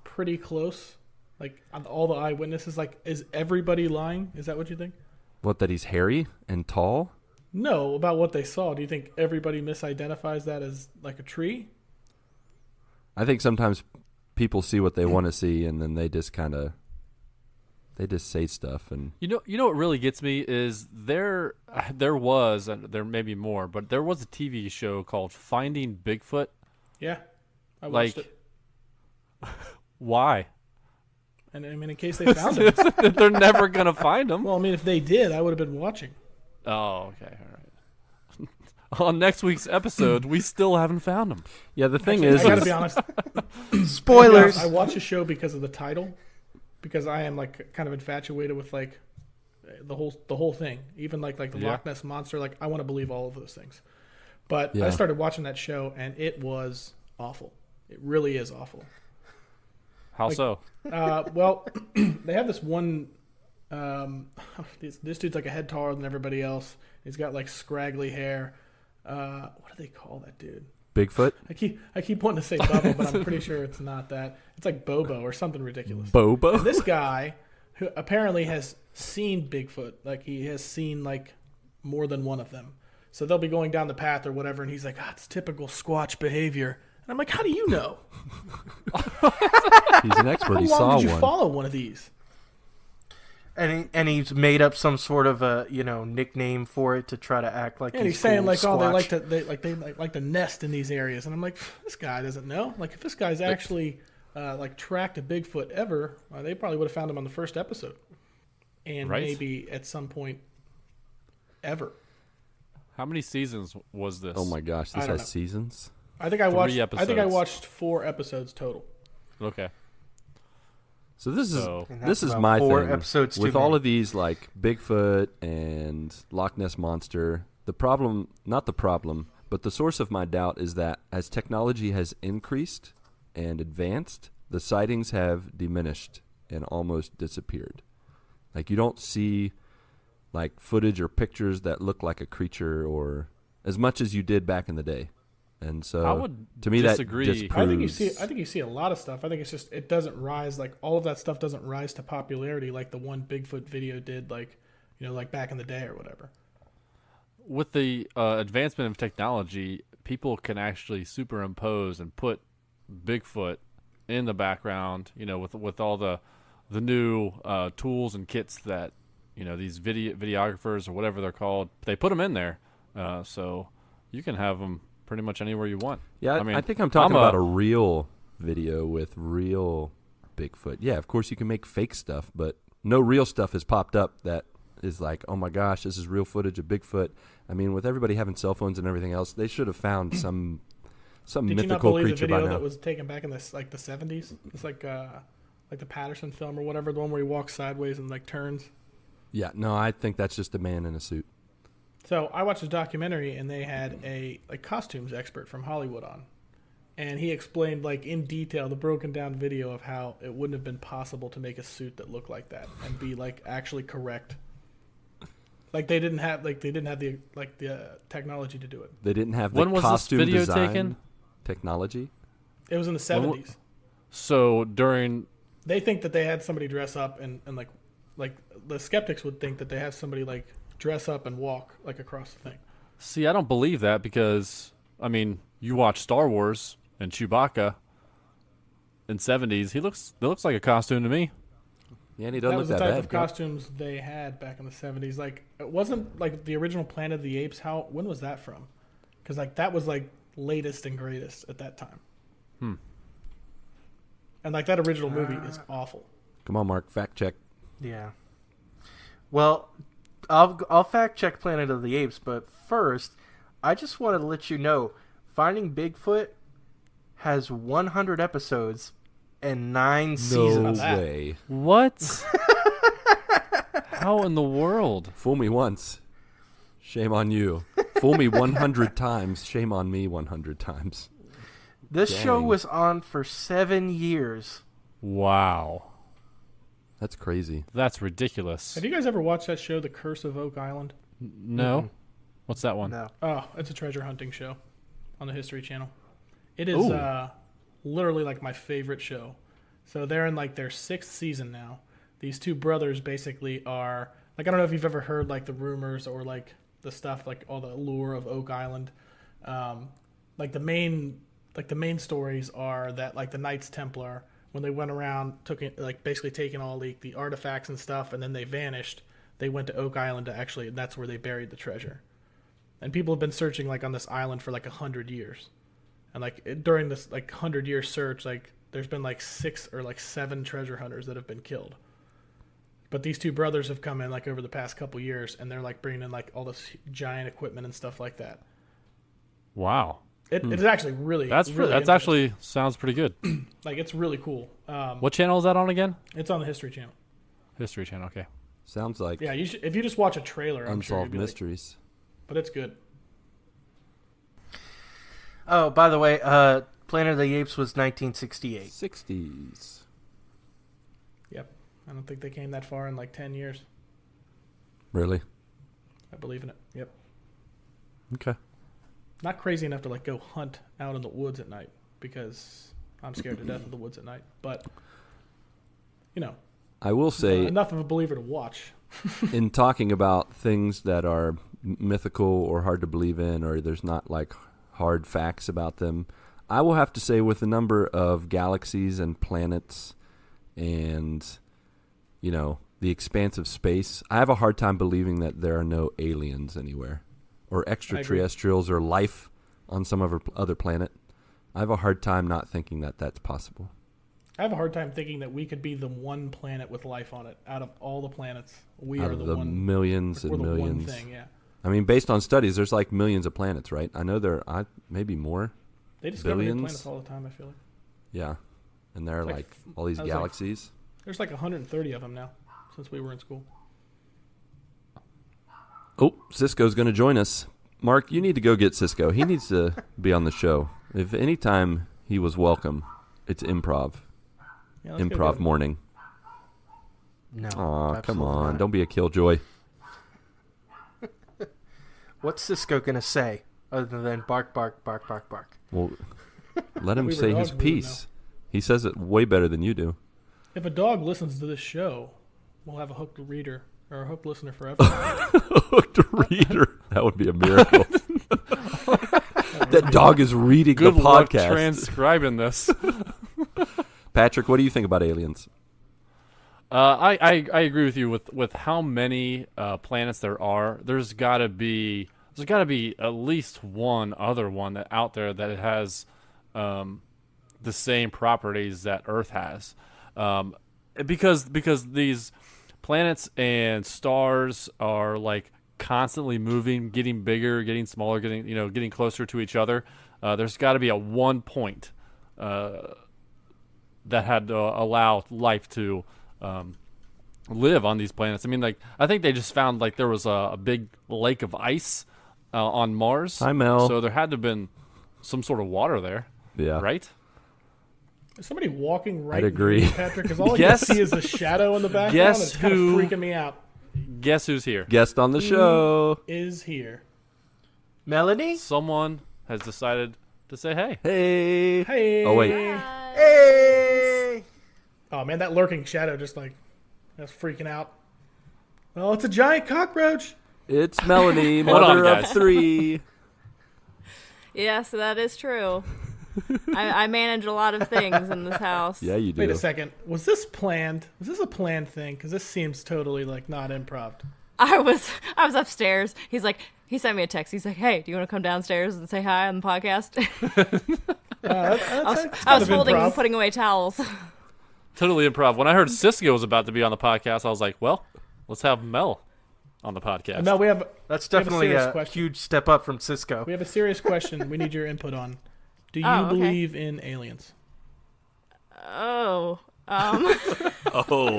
pretty close? Like on all the eyewitnesses, like is everybody lying? Is that what you think? What, that he's hairy and tall? No, about what they saw. Do you think everybody misidentifies that as like a tree? I think sometimes people see what they want to see, and then they just say stuff. And You know what really gets me is there was, and there may be more, but there was a TV show called Finding Bigfoot. Yeah, I watched Like- it. Why? And I mean, in case they found it. They're never gonna find them. Well, I mean, if they did, I would have been watching. Oh, okay, all right. On next week's episode, we still haven't found them. yeah, the thing I is, gotta be honest. Spoilers. I watch a show because of the title, because I am like kind of infatuated with like the whole thing, even like the Yeah. Loch Ness monster. Like I want to believe all of those things. But I Yeah. started watching that show, and it was awful. It really is awful. How so? Well, they have this one. This dude's like a head taller than everybody else. He's got like scraggly hair. What do they call that dude? Bigfoot? I keep wanting to say Bubba, but I'm pretty sure it's not that. It's like Bobo or something ridiculous. Bobo? And this guy, who apparently has seen Bigfoot, like he has seen like more than one of them. So they'll be going down the path or whatever, and he's like, it's typical Squatch behavior. And I'm like, how do you know? He's an expert. How He long saw did you one. follow one of these? And he's made up some sort of a nickname for it to try to act like And he's he's saying cool, like, Squatch. they like to nest in these areas, and I'm like, this guy doesn't know. Like, if this guy's actually like tracked a Bigfoot ever, they probably would have found him on the first episode, and Right. maybe at some point ever. How many seasons was this? Oh my gosh, this I don't has know. seasons? I think I watched. I think I episodes. watched 4 episodes total. Okay. So this is So- And this that's is about my 4 thing episodes too with all many. of these like Bigfoot and Loch Ness monster. The problem, not the problem, but the source of my doubt is that as technology has increased and advanced, the sightings have diminished and almost disappeared. Like you don't see like footage or pictures that look like a creature or as much as you did back in the day. And so I would to me disagree. that just I think proves you see a lot of stuff. I think it's just it doesn't rise like all of that stuff doesn't rise to popularity like the one Bigfoot video did, like like back in the day or whatever. With the advancement of technology, people can actually superimpose and put Bigfoot in the background. With all the new tools and kits that these videographers or whatever they're called, they put them in there, so you can have them pretty much anywhere you want. Yeah, I mean, I think I'm talking about a real video with real Bigfoot. Yeah, of course you can make fake stuff, but no real stuff has popped up that is like, oh my gosh, this is real footage of Bigfoot. I mean, with everybody having cell phones and everything else, they should have found some Did you not mythical believe the creature by video now. that was taken back in the 70s? It's like the Patterson film or whatever, the one where he walks sideways and like turns. Yeah, no, I think that's just a man in a suit. So I watched a documentary and they had a costumes expert from Hollywood on, and he explained like in detail the broken down video of how it wouldn't have been possible to make a suit that looked like that and be like actually correct. Like they didn't have the technology to do it. They didn't have the When was this costume video design taken? technology. It was in the 70s. So during They think that they had somebody dress up and like the skeptics would think that they have somebody like dress up and walk like across the thing. See, I don't believe that because, I mean, you watch Star Wars and Chewbacca in '70s. It looks like a costume to me. Yeah, and he doesn't That look was the that type bad. of costumes they had back in the 70s. Like, it wasn't like the original Planet of the Apes. When was that from? Because like that was like latest and greatest at that time. And like that original movie is awful. Come on, Mark, fact check. Yeah. Well, I'll fact check Planet of the Apes, but first, I just want to let you know, Finding Bigfoot has 100 episodes and 9 No seasons. way. What? How in the world? Fool me once, shame on you. Fool me 100 times, shame on me 100 times. This show Dang. was on for 7 years. Wow. That's crazy. That's ridiculous. Have you guys ever watched that show, The Curse of Oak Island? No? What's that one? No. Oh, it's a treasure hunting show on the History Channel. It is Ooh. literally like my favorite show. So they're in like their 6th season now. These two brothers basically are like, I don't know if you've ever heard like the rumors or like the stuff, like all the lore of Oak Island. Like the main stories are that like the Knights Templar, when they went around, took it, like basically taking all the artifacts and stuff, and then they vanished. They went to Oak Island to actually, that's where they buried the treasure. And people have been searching like on this island for like 100 years. And like during this like 100-year search, like there's been like 6 or like 7 treasure hunters that have been killed. But these two brothers have come in like over the past couple years, and they're like bringing in like all this giant equipment and stuff like that. Wow. It's actually really That's really that's interesting. actually sounds pretty good. like it's really cool. What channel is that on again? It's on the History Channel. History Channel. Okay. Sounds like Yeah, if you just watch a trailer, I'm sure you'd unsolved be like, mysteries. but it's good. Oh, by the way, Planet of the Apes was 1968. 60s. Yep. I don't think they came that far in like 10 years. Really? I believe in it. Yep. Okay. Not crazy enough to like go hunt out in the woods at night because I'm scared to death of the woods at night. But you know, I will say, enough of a believer to watch. in talking about things that are mythical or hard to believe in, or there's not like hard facts about them, I will have to say with the number of galaxies and planets and, you know, the expanse of space, I have a hard time believing that there are no aliens anywhere or extraterrestrials or life on some other planet. I have a hard time not thinking that that's possible. I have a hard time thinking that we could be the one planet with life on it. Out of all the planets, we Out are of the one. millions We're and the millions. one thing, yeah. I mean, based on studies, there's like millions of planets, right? I know there are maybe more. They discover new billions? planets all the time, I feel like. Yeah. And there are Like, like all these I was like- galaxies. There's like 130 of them now since we were in school. Oh, Cisco's going to join us. Mark, you need to go get Cisco. He needs to be on the show. If any time he was welcome, it's improv. Yeah, let's go Improv get 'em. morning. No. Aw, come absolutely on. not. Don't be a killjoy. What's Cisco going to say other than bark, bark, bark, bark, bark? Well, let him We were say his dog breeding piece. He says it way better than you do. If a dog listens to this show, we'll have a hooked reader or a hooked listener forever. Hooked reader. That would be a miracle. That dog is reading Good the luck podcast. transcribing this. Patrick, what do you think about aliens? I agree with you with how many planets there are. There's got to be at least one other one that out there that has the same properties that Earth has, because these planets and stars are like constantly moving, getting bigger, getting smaller, getting closer to each other. There's got to be a one point that had to allow life to live on these planets. I mean, like, I think they just found like there was a big lake of ice on Mars. Hi, Mel. So there had to have been some sort of water there, Yeah. right? Is somebody walking right I'd agree. near you, Patrick? Because all I Guess- can see is a shadow in the background. Guess It's kind of who- freaking me out. Guess who's here? Guest on the show. Is here. Melanie? Someone has decided to say hey. Hey. Hey. Oh, wait. Hey! Oh man, that lurking shadow just like that's freaking out. Oh, it's a giant cockroach. It's Melanie, Hold on, mother of guys. 3. Yes, that is true. I manage a lot of things in this house. Yeah, you do. Wait a second. Was this planned? Was this a planned thing? Because this seems totally like not improv. I was upstairs. He sent me a text. He's like, "Hey, do you want to come downstairs and say hi on the podcast?" I was folding and putting away towels. Totally improv. When I heard Cisco was about to be on the podcast, I was like, well, let's have Mel on the podcast. Now That's definitely a question. huge step up from Cisco. We have a serious question. We need your input on. Do you okay. believe in aliens? Oh. Oh.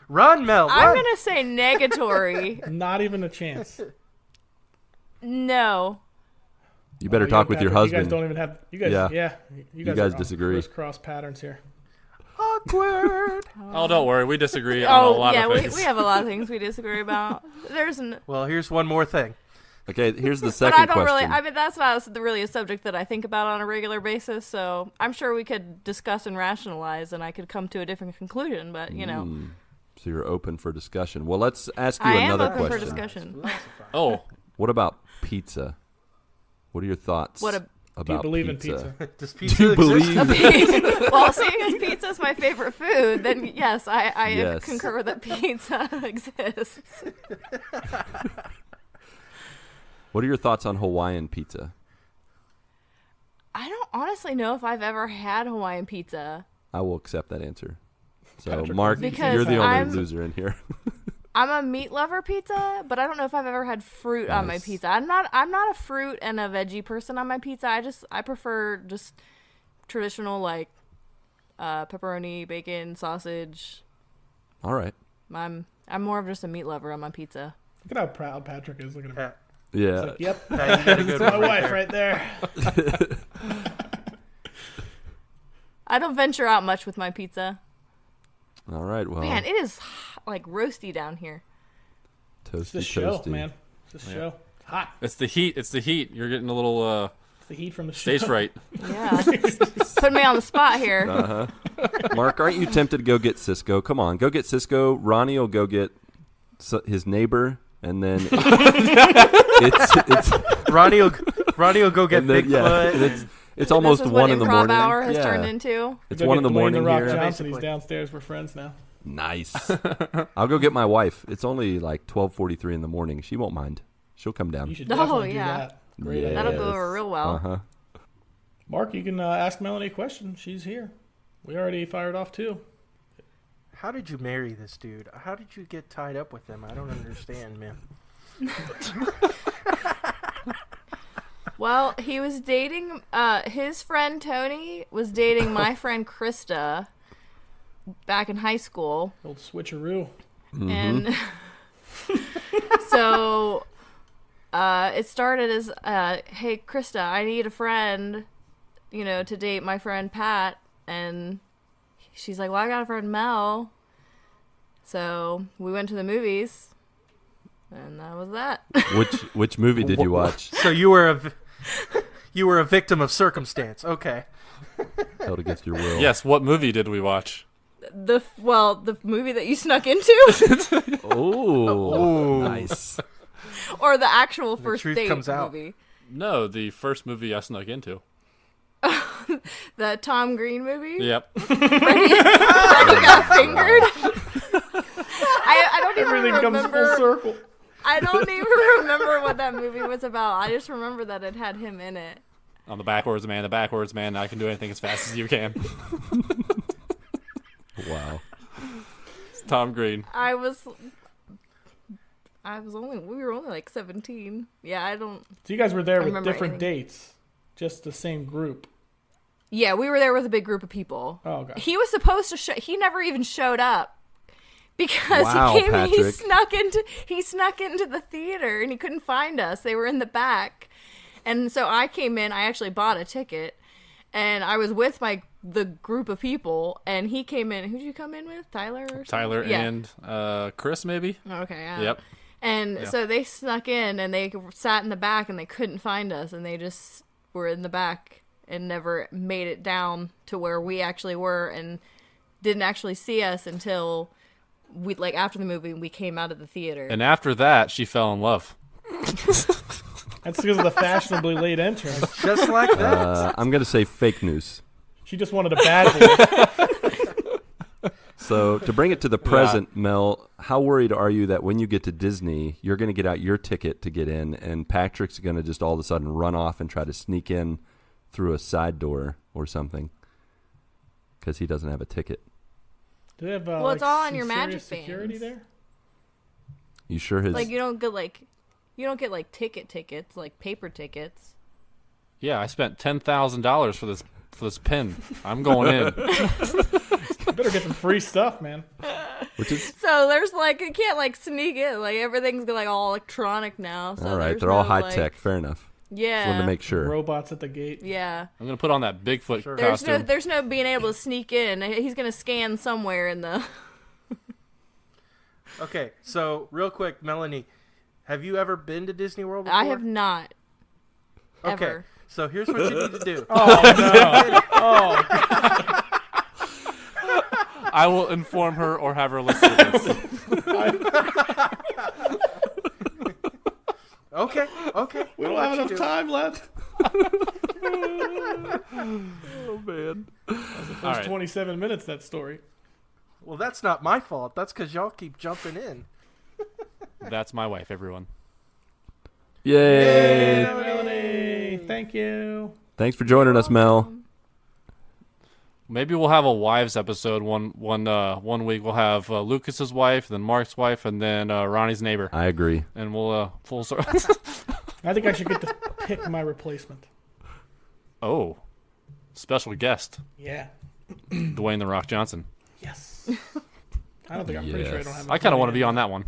Run, Mel. I'm Run. gonna say negatory. Not even a chance. No. You better talk with your husband. You guys don't even have. You guys, Yeah. You guys are on disagree. crisscross patterns here. Awkward. Oh, don't worry. We disagree on a lot of things. we have a lot of things we disagree about. Well, here's one more thing. Okay, here's the But second I don't question. really. I mean, that's not really a subject that I think about on a regular basis. So I'm sure we could discuss and rationalize, and I could come to a different conclusion. But So you're open for discussion. Well, let's ask you I am another open question. for discussion. Oh, What about pizza? What are your thoughts What about Do you believe pizza? in pizza? Does Do pizza you exist? believe? Well, seeing as pizza is my favorite food, then yes, I Yes. concur that pizza exists. What are your thoughts on Hawaiian pizza? I don't honestly know if I've ever had Hawaiian pizza. I will accept that answer. So, Patrick, Mark, Because you're the only I'm- loser in here. I'm a meat lover pizza, but I don't know if I've ever had fruit on my Nice. pizza. I'm not a fruit and a veggie person on my pizza. I prefer just traditional like pepperoni, bacon, sausage. All right. I'm more of just a meat lover on my pizza. Look at how proud Patrick is. Look at him. Yeah. Yeah. Like, yep, Yeah, you got a good my one wife right there. right there. I don't venture out much with my pizza. All right. Well, Man, it is like roasty down here. toasty, It's the show, toasty. man. It's the show. It's hot. it's the heat. It's the heat. You're getting a little It's the heat from the show. stage fright. Yeah, put me on the spot here. Uh-huh. Mark, aren't you tempted to go get Cisco? Come on, go get Cisco. Ronnie will go get his neighbor, and then it's Ronnie will go get and then, Bigfoot. yeah, and it's almost This is 1 what in the improv morning. hour has Yeah. turned into. It's Go 1 in get the Dwayne morning The Rock here. Johnson. He's basically. downstairs. We're friends now. Nice. I'll go get my wife. It's only like 12:43 in the morning. She won't mind. She'll come down. You should Oh, definitely yeah. do that. Great Yeah. idea. That'll go over real well. Uh-huh. Mark, you can ask Melanie a question. She's here. We already fired off too. How did you marry this dude? How did you get tied up with him? I don't understand, man. Well, he was dating, his friend Tony was dating my friend Krista back in high school. Old switcheroo. And so it started as, hey, Krista, I need a friend, to date my friend Pat. And she's like, well, I got a friend Mel. So we went to the movies. And that was that. Which movie did you watch? So you were a victim of circumstance. Okay. Held against your will. Yes. What movie did we watch? The movie that you snuck into, Oh, nice. or the actual first truth date comes out. movie, No, the first movie I snuck into. the Tom Green movie. Yep. Freddie got fingered. I don't even Everything comes full remember. circle. I don't even remember what that movie was about. I just remember that it had him in it. I'm the backwards man. I can do anything as fast as you can. Wow. It's Tom Green. We were only like 17. Yeah, I don't. So you guys were there I with remember different anything. dates, just the same group. Yeah, we were there with a big group of people. Oh, okay. He was supposed to he never even showed up because Wow, he came he Patrick. snuck into the theater and he couldn't find us. They were in the back. And so I came in, I actually bought a ticket and I was with the group of people and he came in. Who'd you come in with? Tyler or something? Tyler Yeah. and Chris, maybe? Okay, yeah. Yep. And so they snuck in and they sat in the back and they couldn't find us and they just were in the back and never made it down to where we actually were and didn't actually see us until after the movie we came out of the theater. And after that, she fell in love. That's because of the fashionably late entrance. Just like that. I'm going to say fake news. She just wanted a bad boy. So to bring it to the present, Mel, how worried are you that when you get to Disney, you're going to get out your ticket to get in, and Patrick's going to just all of a sudden run off and try to sneak in through a side door or something because he doesn't have a ticket? Do they have Well, it's all on your some magic serious security bands. there? You sure his... Like you don't get like tickets, like paper tickets. Yeah, I spent $10,000 for this pin. I'm going in. You better get some free stuff, man. Which is... So there's like you can't like sneak in. Like everything's like all electronic now. So all right, there's they're all no, high like- tech. Fair enough. Yeah. Just wanted to make sure. Robots at the gate. Yeah. I'm gonna put on that Bigfoot costume. There's no being able to sneak in. He's gonna scan somewhere in the. Okay, so real quick, Melanie, have you ever been to Disney World before? I have not. Okay, Ever. so here's what you need to do. Oh, no. Oh, I will inform her or have her listen to this. Okay. we don't have enough time left. Oh, man. First All right. 27 minutes, that story. Well, that's not my fault. That's because y'all keep jumping in. That's my wife, everyone. Yay. Melanie, thank you. Thanks for joining us, Mel. Maybe we'll have a wives episode one week. We'll have Lucas's wife, then Mark's wife, and then Ronnie's neighbor. I agree. And we'll full circle. I think I should get to pick my replacement. Oh, special guest, Yeah. Dwayne the Rock Johnson. Yes. I don't think I'm pretty sure I don't have. I kind of want to be on that one.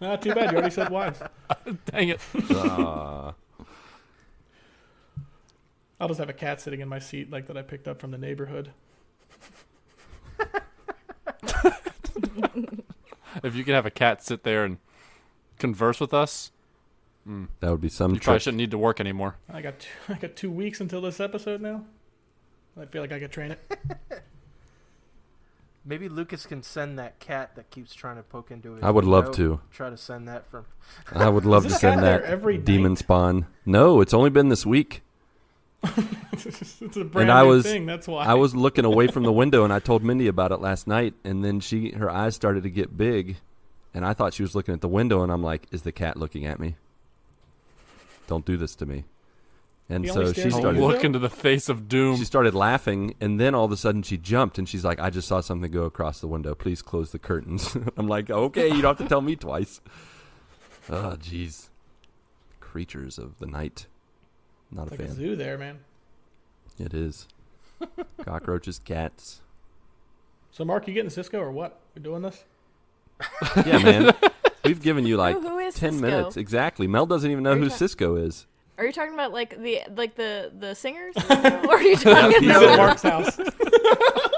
Not too bad. You already said wives. Dang it. I'll just have a cat sitting in my seat like that I picked up from the neighborhood. If you could have a cat sit there and converse with us, That would be some you probably trip. shouldn't need to work anymore. I got 2 weeks until this episode now. I feel like I could train it. Maybe Lucas can send that cat that keeps trying to poke into his I would love window. to. Try to send that from... I would love Is to this send cat there that every demon night? spawn. No, it's only been this week. It's a brand I new was- thing. That's why. I was looking away from the window, and I told Mindy about it last night, and then her eyes started to get big, and I thought she was looking at the window, and I'm like, is the cat looking at me? Don't do this to me. And He so only she stares at started... you? Look into the face of doom. She started laughing, and then all of a sudden she jumped, and she's like, I just saw something go across the window. Please close the curtains. I'm like, okay, you don't have to tell me twice. Oh, jeez. Creatures of the night. Not It's a like a fan. zoo there, man. It is. Cockroaches, cats. So, Mark, you getting Cisco or what? We doing this? Yeah, man. We've given you like Who is 10 Cisco? minutes. Exactly. Mel doesn't even know Are you who ta- Cisco is. Are you talking about like the singers? Or are you talking He's about? at Mark's house.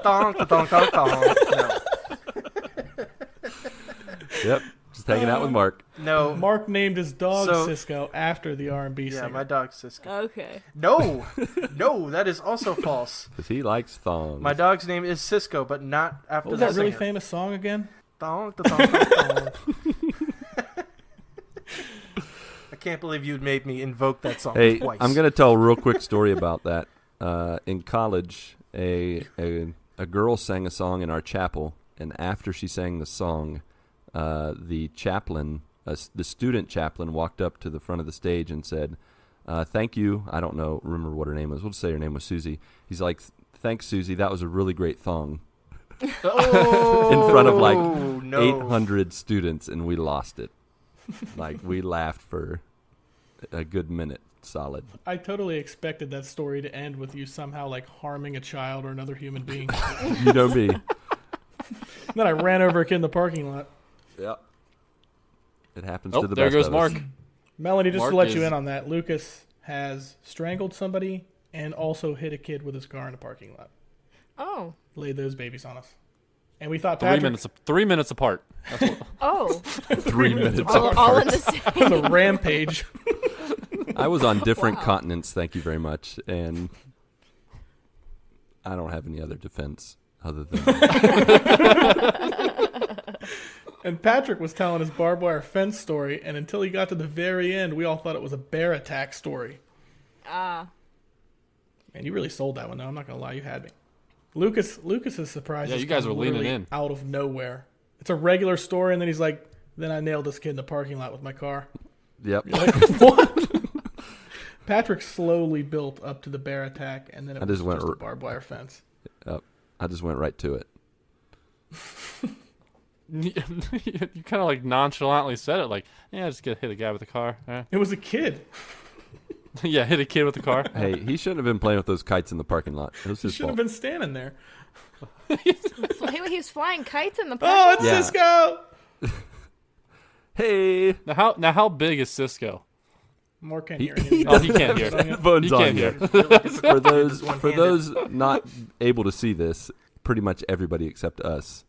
Dong, dong, dong, dong. Yep. Just hanging out with Mark. No. Mark named his dog So- Cisco after the R&B Yeah, singer. my dog's Cisco. Okay. No, that is also false. Because he likes thongs. My dog's name is Cisco, but not after What was the that really singer. famous song again? Dong, dong, dong, dong. I can't believe you made me invoke that song Hey, twice. I'm going to tell a real quick story about that. In college, a girl sang a song in our chapel, and after she sang the song, the chaplain, the student chaplain, walked up to the front of the stage and said, thank you. I don't remember what her name was. We'll just say her name was Susie. He's like, thanks, Susie. That was a really great thong. Oh, In front of like no. 800 students, and we lost it. Like, we laughed for a good minute solid. I totally expected that story to end with you somehow like harming a child or another human being. You know me. Then I ran over a kid in the parking lot. Yep. It happens Oh, to the there best goes of us. Mark. Melanie, just Mark to let is- you in on that, Lucas has strangled somebody and also hit a kid with his car in a parking lot. Oh. Laid those babies on us. And we thought 3 minutes. 3 minutes apart. That's what, Oh. 3 minutes all in the same. it was a rampage. I was on different Wow. continents, thank you very much, and I don't have any other defense other than And Patrick was telling his barbed wire fence story, and until he got to the very end, we all thought it was a bear attack story. Ah. Man, you really sold that one, though. I'm not going to lie. You had me. Lucas is surprised. Yeah, you guys are leaning in. Out of nowhere. It's a regular story, and then he's like, then I nailed this kid in the parking lot with my car. Yep. You're like, what? Patrick slowly built up to the bear attack, and then it was just a barbed wire fence. Yep. I just went right to it. You kind of like nonchalantly said it, like, yeah, just hit a guy with a car. It was a kid. Yeah, hit a kid with a car. Hey, he shouldn't have been playing with those kites in the parking lot. It was He his should have fault. been standing there. He was flying kites in the park. Oh, it's Yeah. Cisco! Hey. Now how big is Cisco? More can't He- hear he anything. Oh, he can't hear. Headphones He on can't here. hear. For those not able to see this, pretty much everybody except us.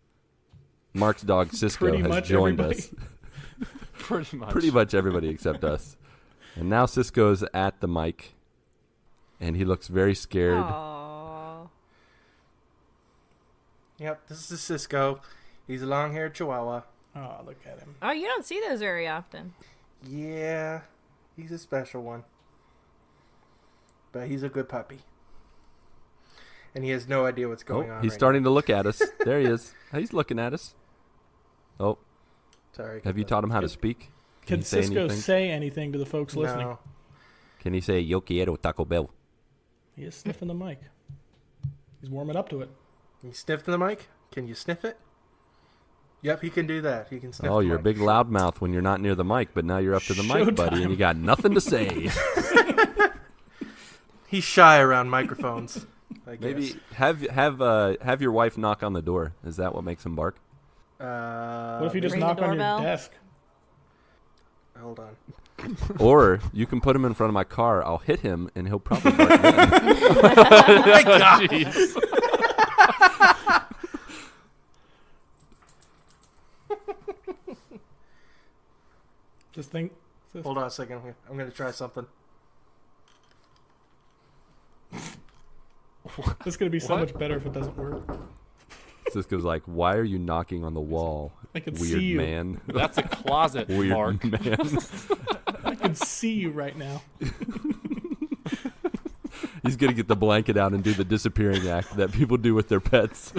Mark's dog Cisco Pretty has much joined everybody. us. Pretty much. Pretty much everybody except us. And now Cisco's at the mic, and he looks very scared. Aww. Yep, this is Cisco. He's a long-haired Chihuahua. Oh, look at him. Oh, you don't see those very often. Yeah, he's a special one. But he's a good puppy. And he has no idea what's going on. He's right starting to look at us. There he is. He's looking at us. Oh, now. Sorry. have you taught him how to speak? Can he say Cisco anything? say anything to the folks listening? No. Can he say "Yo quiero Taco Bell"? He is sniffing the mic. He's warming up to it. You sniffed the mic? Can you sniff it? Yep, he can do that. He can sniff Oh, the you're a mic. big loudmouth when you're not near the mic, but now you're up to the mic, buddy, and you got nothing to say. He's shy around microphones. I guess. Maybe have your wife knock on the door. Is that what makes him bark? What if you just Ring the knock on your doorbell? desk? Hold on. Or you can put him in front of my car. I'll hit him, and he'll probably bark then. Jeez. Just think. Hold on a second. I'm going to try something. It's going to be so What? much better if it doesn't work. Cisco's like, "Why are you knocking on the wall, I can weird see you. man? That's a closet, Weird Mark. man." I can see you right now. He's gonna get the blanket out and do the disappearing act that people do with their pets.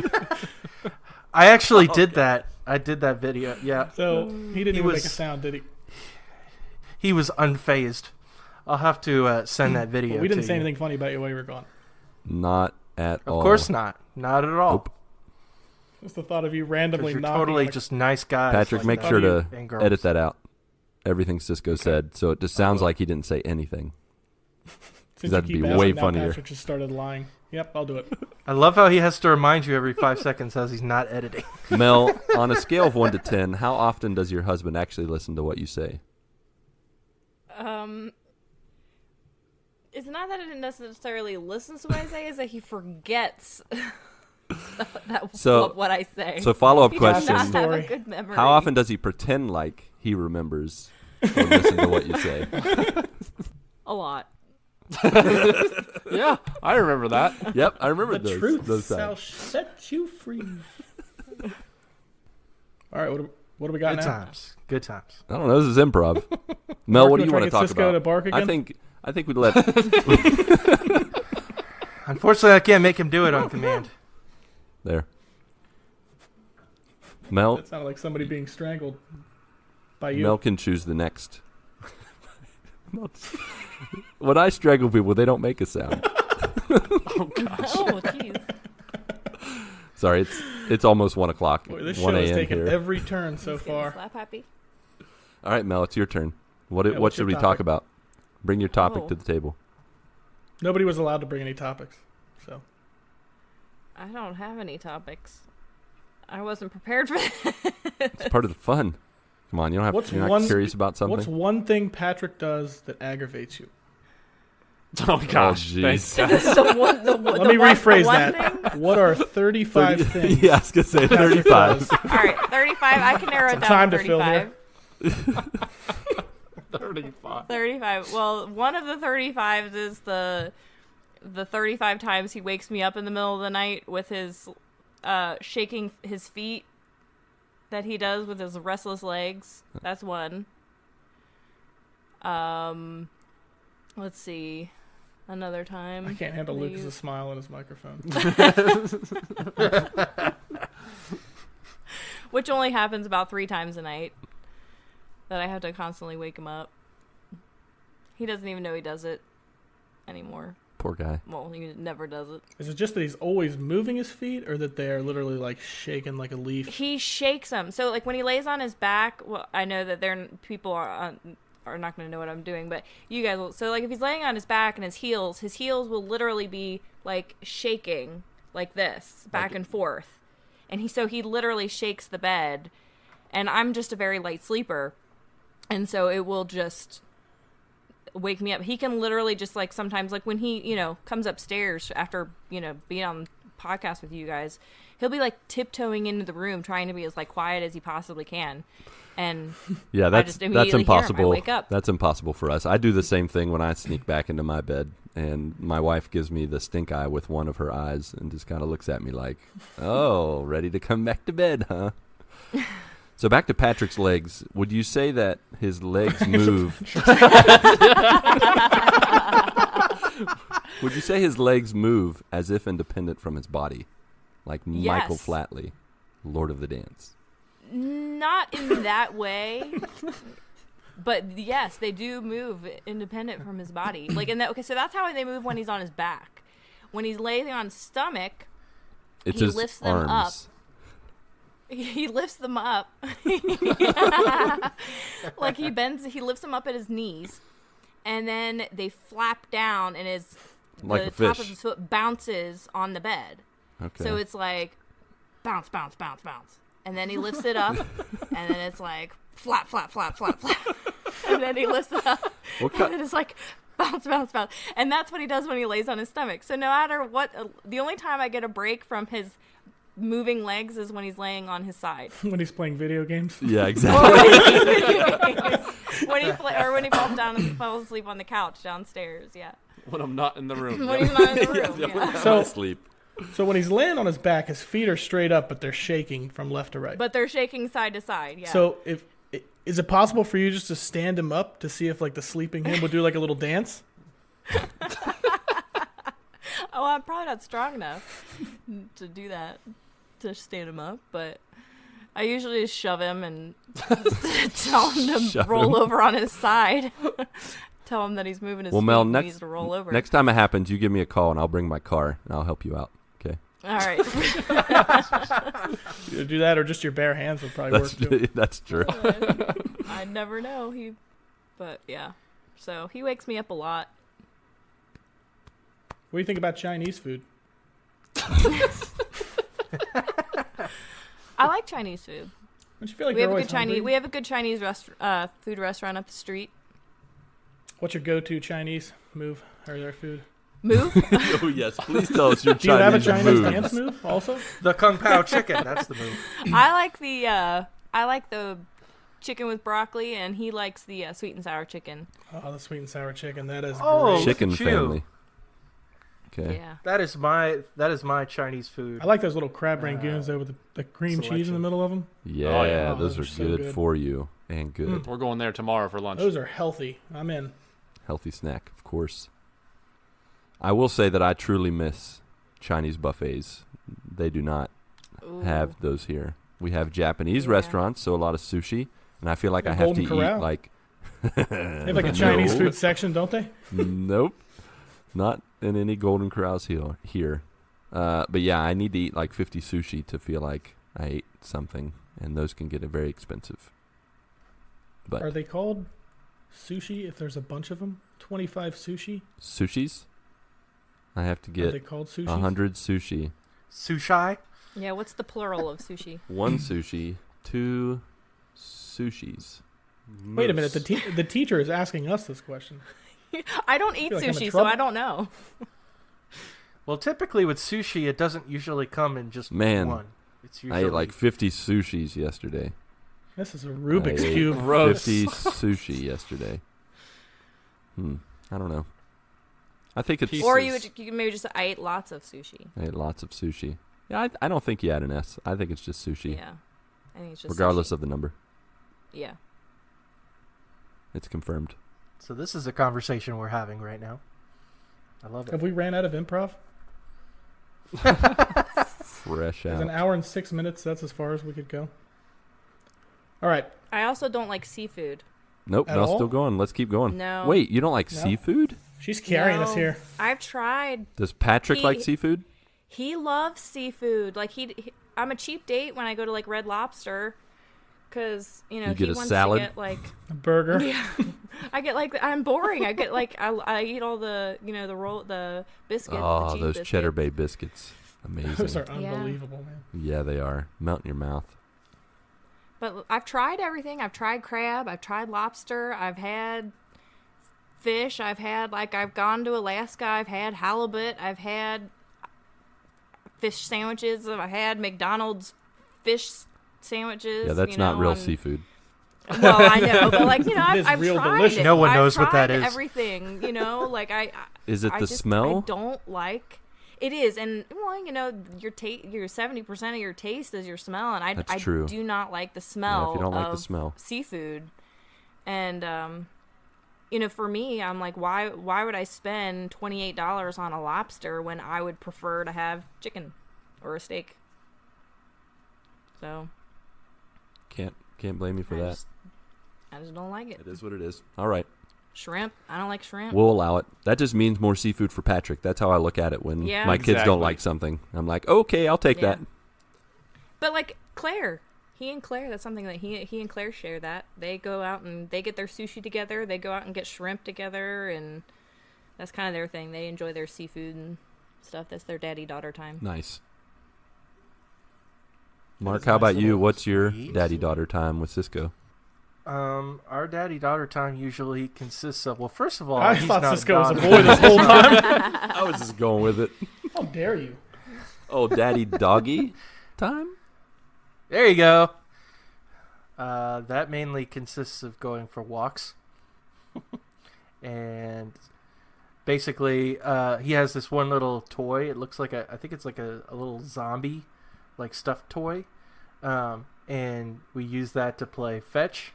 I actually did that. I did that video. Yeah. So he didn't even make a was- sound, did he? He was unfazed. I'll have to send that video But we didn't to say you. anything funny about you while you were gone. Not at all. Of course not. Not at all. Nope. Just the thought of you 'Cause randomly you're knocking. totally on a- just nice guys. Patrick, like make that. sure to And girls. edit that out. Everything Cisco said, so it just sounds like he didn't say anything. Since that'd you keep be asking, way now funnier. Patrick just started lying. Yep, I'll do it. I love how he has to remind you every 5 seconds as he's not editing. Mel, on a scale of 1 to 10, how often does your husband actually listen to what you say? It's not that he necessarily listens to what I say; is that he forgets So- what I say. So follow-up he does question: not have a Story. good memory. how often does he pretend like he remembers or listen to what you say? A lot. Yeah, I remember that. Yep, I remember The those. truth those shall times. set you free. All right, what do we got Good now? times. Good times. I don't know. This is improv. Mel, Mark, what do you you wanna want to try talk to get Cisco about? to bark again? I think we'd let. Unfortunately, I can't make him do it on command. There. Mel, That sounded like somebody being strangled by you. Mel can choose the next. When I strangle people, they don't make a sound. Oh gosh. Oh, jeez. Sorry, it's almost 1 o'clock. Boy, this 1 show has a.m. taken here. every turn so He's getting far. slap happy. All right, Mel, it's your turn. What Yeah, what's should your we talk topic? about? Bring your topic Oh. to the table. Nobody was allowed to bring any topics. So I don't have any topics. I wasn't prepared for that. It's part of the fun. Come on, you're not curious about something? what's one thing Patrick does that aggravates you? Oh gosh. jeez. Thanks, Is guys. this the one, Let me rephrase one that. thing? What are 35 things? Yeah, I was going to say Patrick 35. does? All right, 35. I can narrow it down Time to to fill 35. 35. 35. Well, one of the 35s is the 35 times he wakes me up in the middle of the night with his shaking his feet that he does with his restless legs. That's one. Let's see. Another time. I can't handle Lucas's smile on his microphone. Which only happens about 3 times a night. That I have to constantly wake him up. He doesn't even know he does it anymore. Poor guy. Well, he never does it. Is it just that he's always moving his feet, or that they are literally like shaking like a leaf? He shakes them. So, like, when he lays on his back, well, I know that people are not going to know what I'm doing, but you guys will. So, like, if he's laying on his back and his heels will literally be, like, shaking like this, back and forth. And he literally shakes the bed. And I'm just a very light sleeper. And so it will just wake me up. He can literally just, like, sometimes, like, when he, comes upstairs after, being on podcast with you guys, he'll be, like, tiptoeing into the room trying to be as, like, quiet as he possibly can. And yeah, that's impossible. Hear him. I wake up. That's impossible for us. I do the same thing when I sneak back into my bed, and my wife gives me the stink eye with one of her eyes and just kind of looks at me like, "Oh, ready to come back to bed, huh?" So back to Patrick's legs. Would you say that his legs move? Would you say his legs move as if independent from his body, like Yes. Michael Flatley, Lord of the Dance? Not in that way. But yes, they do move independent from his body. Like okay, so that's how they move when he's on his back. When he's laying on his stomach, It's he his lifts them up. arms. He lifts them up. Like he lifts them up at his knees, and then they flap down, and Like the a fish. top of his foot bounces on the bed. Okay. So it's like bounce, bounce, bounce, bounce, and then he lifts it up, and then it's like flap, flap, flap, flap, flap, and then he lifts it up, What and then it's like bounce, bounce, bounce, and that's what he does when he lays on his stomach. So no matter what, the only time I get a break from his moving legs is when he's laying on his side. When he's playing video games? Yeah, exactly. when he falls asleep on the couch downstairs. Yeah. When I'm not in the room. When he's not in the room. Yeah. So- sleep. So when he's laying on his back, his feet are straight up, but they're shaking from left to right. But they're shaking side to side. Yeah. So is it possible for you just to stand him up to see if like the sleeping him would do like a little dance? Oh, I'm probably not strong enough to do that, to stand him up, but I usually just shove him and tell him to roll over on his side. Tell him that he's moving his feet Mel, and he needs to roll over. next time it happens, you give me a call and I'll bring my car and I'll help you out. Okay. All right. Either do that or just your bare hands would probably work too. That's true. I never know. But yeah. So he wakes me up a lot. What do you think about Chinese food? I like Chinese food. Don't you feel like We you're have a always good Chinese. hungry? We have a good Chinese food restaurant up the street. What's your go-to Chinese move or their food? Move. Oh yes, please tell us your Do you have a Chinese Chinese move. dance move also? The Kung Pao chicken. That's the move. I like the chicken with broccoli, and he likes the sweet and sour chicken. Oh, the sweet and sour chicken. That is Oh, great. Chicken Look at you. family. Okay. Yeah. That is my Chinese food. I like those little crab rangoons though with the cream cheese in the selection. middle of them. Yeah, Oh, yeah. those Oh, are those are so good, good. for you and good. We're going there tomorrow for lunch. Those are healthy. I'm in. Healthy snack, of course. I will say that I truly miss Chinese buffets. They do not Ooh. have those here. We have Japanese Yeah. restaurants, so a lot of sushi, and I feel like The I have to Golden Corral? eat like They have like a Chinese No. food section, don't they? Nope. Not in any Golden Corrals here. But yeah, I need to eat like 50 sushi to feel like I ate something, and those can get very expensive. But Are they called sushi if there's a bunch of them? 25 sushi? sushis? I have to Are they get called sushi? 100 sushi. Sushi. Yeah. What's the plural of sushi? 1 sushi, 2 sushis. Wait a minute. The teacher is asking us this question. I don't eat feel like I'm in sushi, so trouble. I don't know. Well, typically with sushi, it doesn't usually come in just Man, one. It's I usually ate like 50 sushis yesterday. This is a Rubik's I ate Cube. Gross. 50 sushi yesterday. I don't know. I think it's... Pieces. Or you maybe just I ate lots of sushi. I ate lots of sushi. Yeah, I don't think you had an S. I think it's just sushi. Yeah. I think it's just Regardless sushi. of the number. Yeah. It's confirmed. So this is a conversation we're having right now. I love Have it. we ran out of improv? Fresh Is an out. hour and 6 minutes, that's as far as we could go. All right. I also don't like seafood. Nope, At no, all? still going. Let's keep going. No. Wait, you don't like No. seafood? She's carrying us No. here. I've tried. Does Patrick like seafood? He loves seafood. Like I'm a cheap date when I go to like Red Lobster, because You he get a wants salad? to get like A burger. yeah. I get like I'm boring. I get like I eat all the the biscuits. Oh, the cheap those biscuits. Cheddar Bay biscuits. Those Amazing. are unbelievable, man. Yeah, they are. Melt in your mouth. But I've tried everything. I've tried crab. I've tried lobster. I've had fish. I've gone to Alaska. I've had halibut. I've had fish sandwiches. I've had McDonald's fish sandwiches. Yeah, that's not real seafood. Well, I know, but like It is I've real tried delicious. it. No one I've knows what that tried is. Everything, like Is it I the just, smell? I don't like. It is, and well, your 70% of your taste is your smell, and I That's true. do not like the smell. Yeah, if you don't like the of smell. seafood, and for me, I'm like, why would I spend $28 on a lobster when I would prefer to have chicken or a steak? So Can't blame you for that. I just don't like it. It is what it is. All right. Shrimp, I don't like shrimp. We'll allow it. That just means more seafood for Patrick. That's how I look at it when Yeah. my kids Exactly. don't like something. I'm like, okay, I'll take Yeah. that. But like Claire, he and Claire, that's something that he and Claire share. That they go out and they get their sushi together. They go out and get shrimp together, and that's kind of their thing. They enjoy their seafood and stuff. That's their daddy-daughter time. Nice. Mark, is how nice about you? little What's your sweet. daddy-daughter time with Cisco? Our daddy-daughter time usually consists of, well, first of all, I he's thought not Cisco was a daughter. boy this whole time. I was just going with it. How dare you? Oh, daddy doggy time? There you go. That mainly consists of going for walks. And basically, he has this one little toy. It looks like I think it's like a little zombie, like stuffed toy. And we use that to play fetch.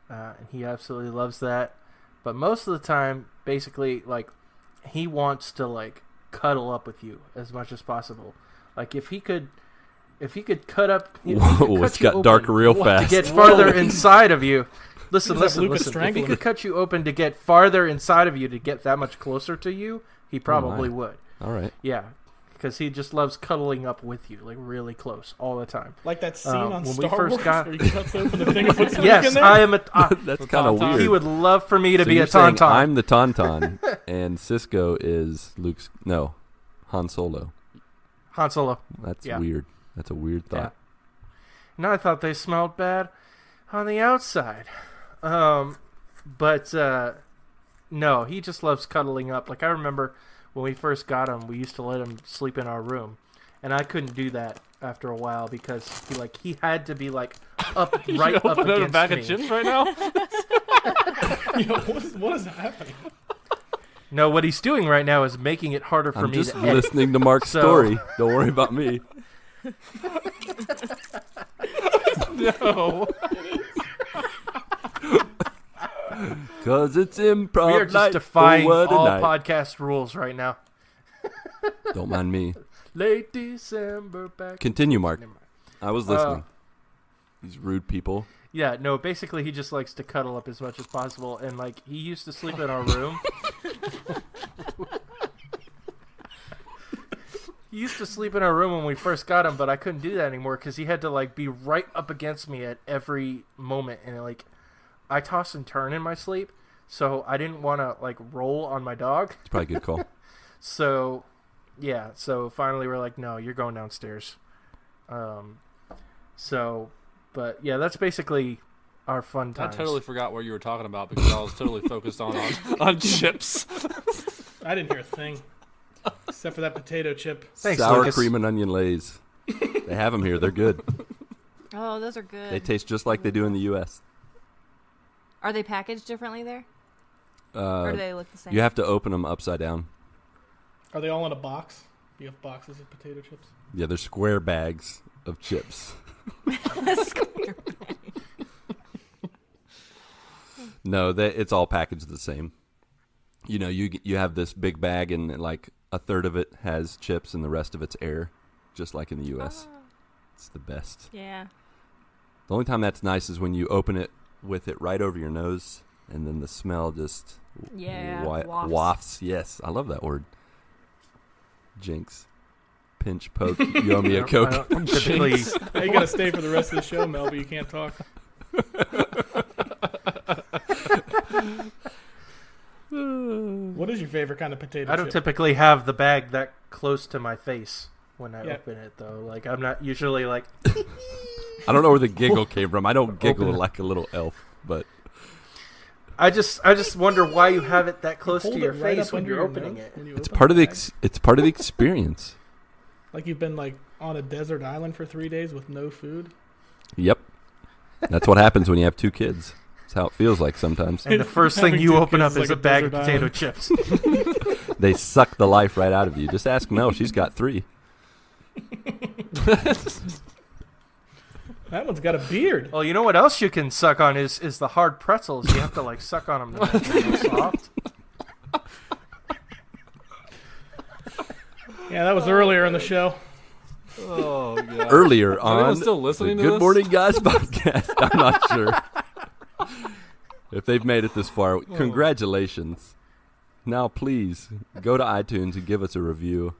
And he absolutely loves that. But most of the time, basically, like, he wants to, like, cuddle up with you as much as possible. Like, if he could cut up... if he could Whoa, cut it's you got open dark real to fast. get farther inside of you... Listen, He's like listen. Lucas If he Strangler. could cut you open to get farther inside of you to get that much closer to you, he probably my. would. All right. Yeah, because he just loves cuddling up with you, like really close all the time. Like that scene on when we Star first Wars got- where he cuts open the thing and puts Luke in Yes, there? I am a. That's kind of Tauntaun. weird. he would love for me to So be you're a saying tauntaun. I'm the tauntaun, and Cisco is Han Solo. Han Solo. That's Yeah. weird. That's a weird Yeah. thought. And I thought they smelled bad on the outside. But no, he just loves cuddling up. Like, I remember when we first got him, we used to let him sleep in our room. And I couldn't do that after a while because he had to be like up right up Open a against bag me. of chips right now. Yo, what is happening? No, what he's doing right now is making it harder for I'm me just to edit. listening to Mark's So- story. Don't worry about me. No. Cause it's improv We are just night. defying Oh, what a all night. podcast rules right now. Don't mind me. Late December back. Continue, Mark. Never mind. I was listening. These rude people. Yeah, no, basically he just likes to cuddle up as much as possible, and like he used to sleep in our room. He used to sleep in our room when we first got him, but I couldn't do that anymore because he had to like be right up against me at every moment, and like I toss and turn in my sleep, so I didn't want to like roll on my dog. It's probably a good call. So yeah, so finally we're like, no, you're going downstairs. But yeah, that's basically our fun I times. totally forgot what you were talking about because I was totally focused on chips. I didn't hear a thing. Except for that potato chip. Thanks, Sour Lucas. cream and onion lays. They have them here. They're good. Oh, those are good. They taste just like they do in the U.S. Are they packaged differently there, or do they look the same? You have to open them upside down. Are they all in a box? You have boxes of potato chips. Yeah, they're square bags of chips. No, it's all packaged the same. You know, you have this big bag, and like a third of it has chips, and the rest of it's air, just like in the U.S. It's the best. Yeah. The only time that's nice is when you open it with it right over your nose, and then the smell just wafts. Yes, I love that word. Jinx. Pinch, poke, you owe me a Coke. I'm typically... Hey, you got to stay for the rest of the show, Mel, but you can't talk. What is your favorite kind of potato I don't chip? typically have the bag that close to my face when I open it, though. Like, I'm not usually like... I don't know where the giggle came from. I don't giggle like a little elf, but... I just wonder why you have it that close Hold to it your right face up when under you're your opening nose it. when you It's open part of the bag. it's part of the experience. Like you've been like on a desert island for 3 days with no food. Yep. That's what happens when you have 2 kids. That's how it feels like sometimes. And the first thing Having you two open kids up is is like a a bag of desert potato island. chips. They suck the life right out of you. Just ask Mel. She's got 3. That one's got a beard. Well, you know what else you can suck on is the hard pretzels. You have to like suck on them to make them soft. Yeah, that was earlier in the show. Oh god. Earlier Are anyone on still listening the to Good this? Morning Guys podcast. I'm not sure if they've made it this far. Congratulations. Now, please go to iTunes and give us a review.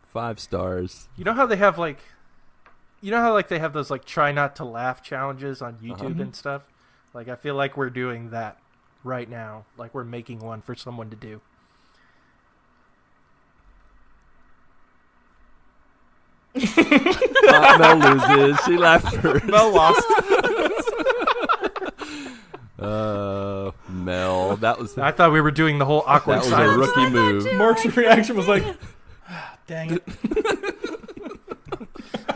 5 stars. You know how they have like, they have those like try not to laugh challenges on YouTube and stuff. Like I feel like we're doing that right now. Like we're making one for someone to do. Mel loses. She laughed first. Mel lost. Mel, that was I thought we were doing the whole awkward that was a silence. rookie move. Mark's reaction was like, dang it.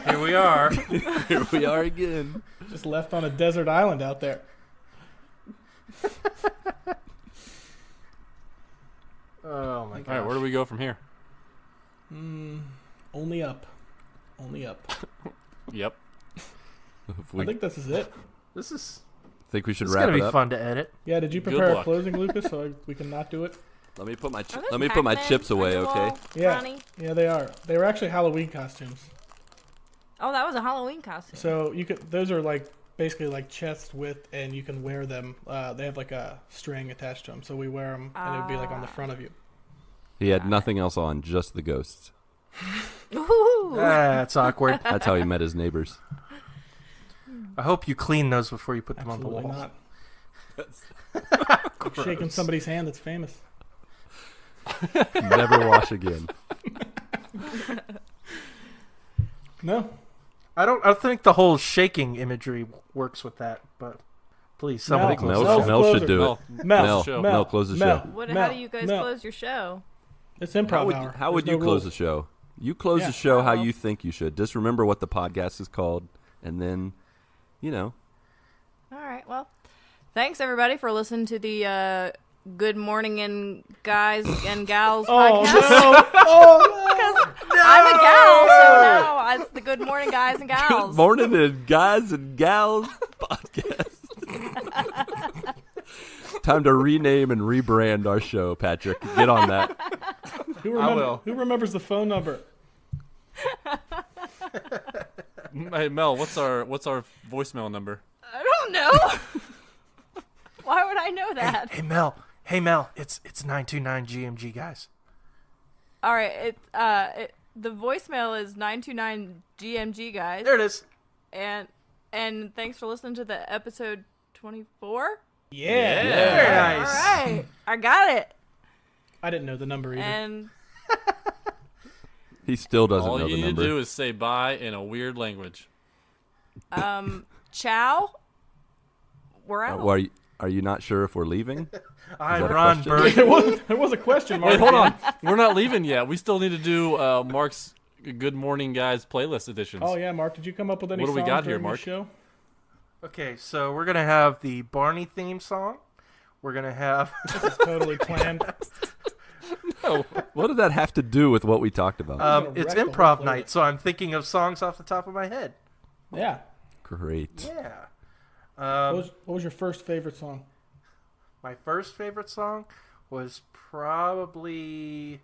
Here we are. Here we are again. Just left on a desert island out there. Oh my god. All right, where do we go from here? Only up. Only up. Yep. If I we think this is it. This is think we should it's wrap gonna it be up. fun to edit. Yeah, did you Good prepare a luck. closing, Lucas, so we can not do it? Let me put my Are those let me put my Pac-Man chips away, on the okay? wall, Yeah. Ronnie? Yeah, they are. They were actually Halloween costumes. Oh, that was a Halloween costume. So you could. Those are like basically like chest width, and you can wear them. They have like a string attached to them, so we wear them, and it would be like on the front of you. He had nothing else on, just the ghosts. Ooh. That's awkward. That's how he met his neighbors. I hope you clean those before you put them Absolutely on the wall. not. Shaking somebody's hand that's famous. Never wash again. No. I think the whole shaking imagery works with that, but please, somebody Mel, close Mel's it. Mel should closer. do it. Mel, show. Mel, close the show. How do you guys close your show? It's improv How hour. would There's you no close the rules. show? You close Yeah. the show how Well. you think you should. Just remember what the podcast is called, and then, All right. Well, thanks everybody for listening to the Good Morning and Guys and Gals Oh podcast. no! Oh I'm a gal, so now it's the Good Morning Guys and Good Gals. morning, and guys and gals podcast. Time to rename and rebrand our show, Patrick. Get on that. no! Who remembers the phone number? Hey Mel, what's our voicemail number? I don't know. Why would I know that? Hey Mel, it's 929 GMG guys. All right. The voicemail is 929 GMG guys. There it is. And thanks for listening to the episode 24. Yeah. Very All nice. right. I got it. I didn't know the number either. And He still doesn't All know you the need number. to do is say bye in a weird language. ciao. We're out. Well, are you not sure if we're leaving? I'm that a Ron question? Burke. there was a question mark. Wait, hold on. We're not leaving yet. We still need to do Mark's Good Morning Guys playlist editions. Oh yeah, Mark. Did you come up with any What do we songs got here, during Mark? this show? Okay, so we're gonna have the Barney theme song. We're gonna have This is totally planned. What did that have to do with what we talked about? It's wreck the improv whole night, so I'm thinking of songs off the top of my head. Yeah. Great. Yeah. What was your first favorite song? My first favorite song was probably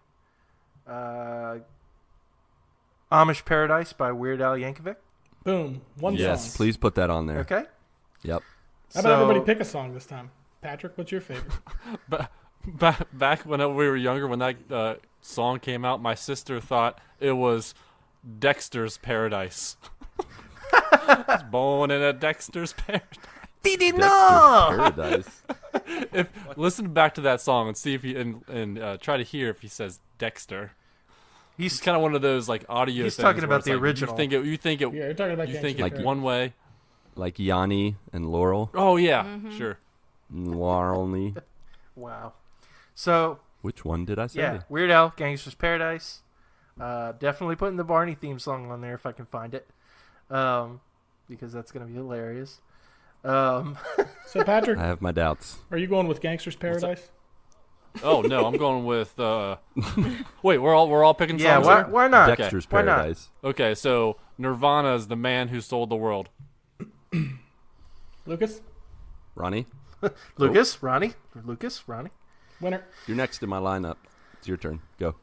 Amish Paradise by Weird Al Yankovic. Boom. One Yes, song. please put that on there. Okay. Yep. How about everybody pick a song this time? Patrick, what's your favorite? Back when we were younger, when that song came out, my sister thought it was Dexter's Paradise. I was born in a Dexter's Paradise. Didi Paradise. Listen back to that song and see if you and try to hear if he says Dexter. It's kind of one of those like audio. He's things talking where about it's the like, original. You think it. Yeah, you're talking about You think Gangster it one way. Like Yanni and Laurel. Oh yeah, sure. Laurel. Wow. So, Which one did I say? yeah, Weird Al, Gangster's Paradise. Definitely putting the Barney theme song on there if I can find it. Because that's going to be hilarious. So, Patrick, I have my doubts. are you going with Gangster's Paradise? Oh no, I'm going with. Wait, we're all picking Yeah, songs. why, here? why not? Dexter's Why not? Paradise. Okay, so Nirvana is the man who sold the world. Lucas? Ronnie, Lucas, Ronnie. Winner. you're next in my lineup. It's your turn. Go.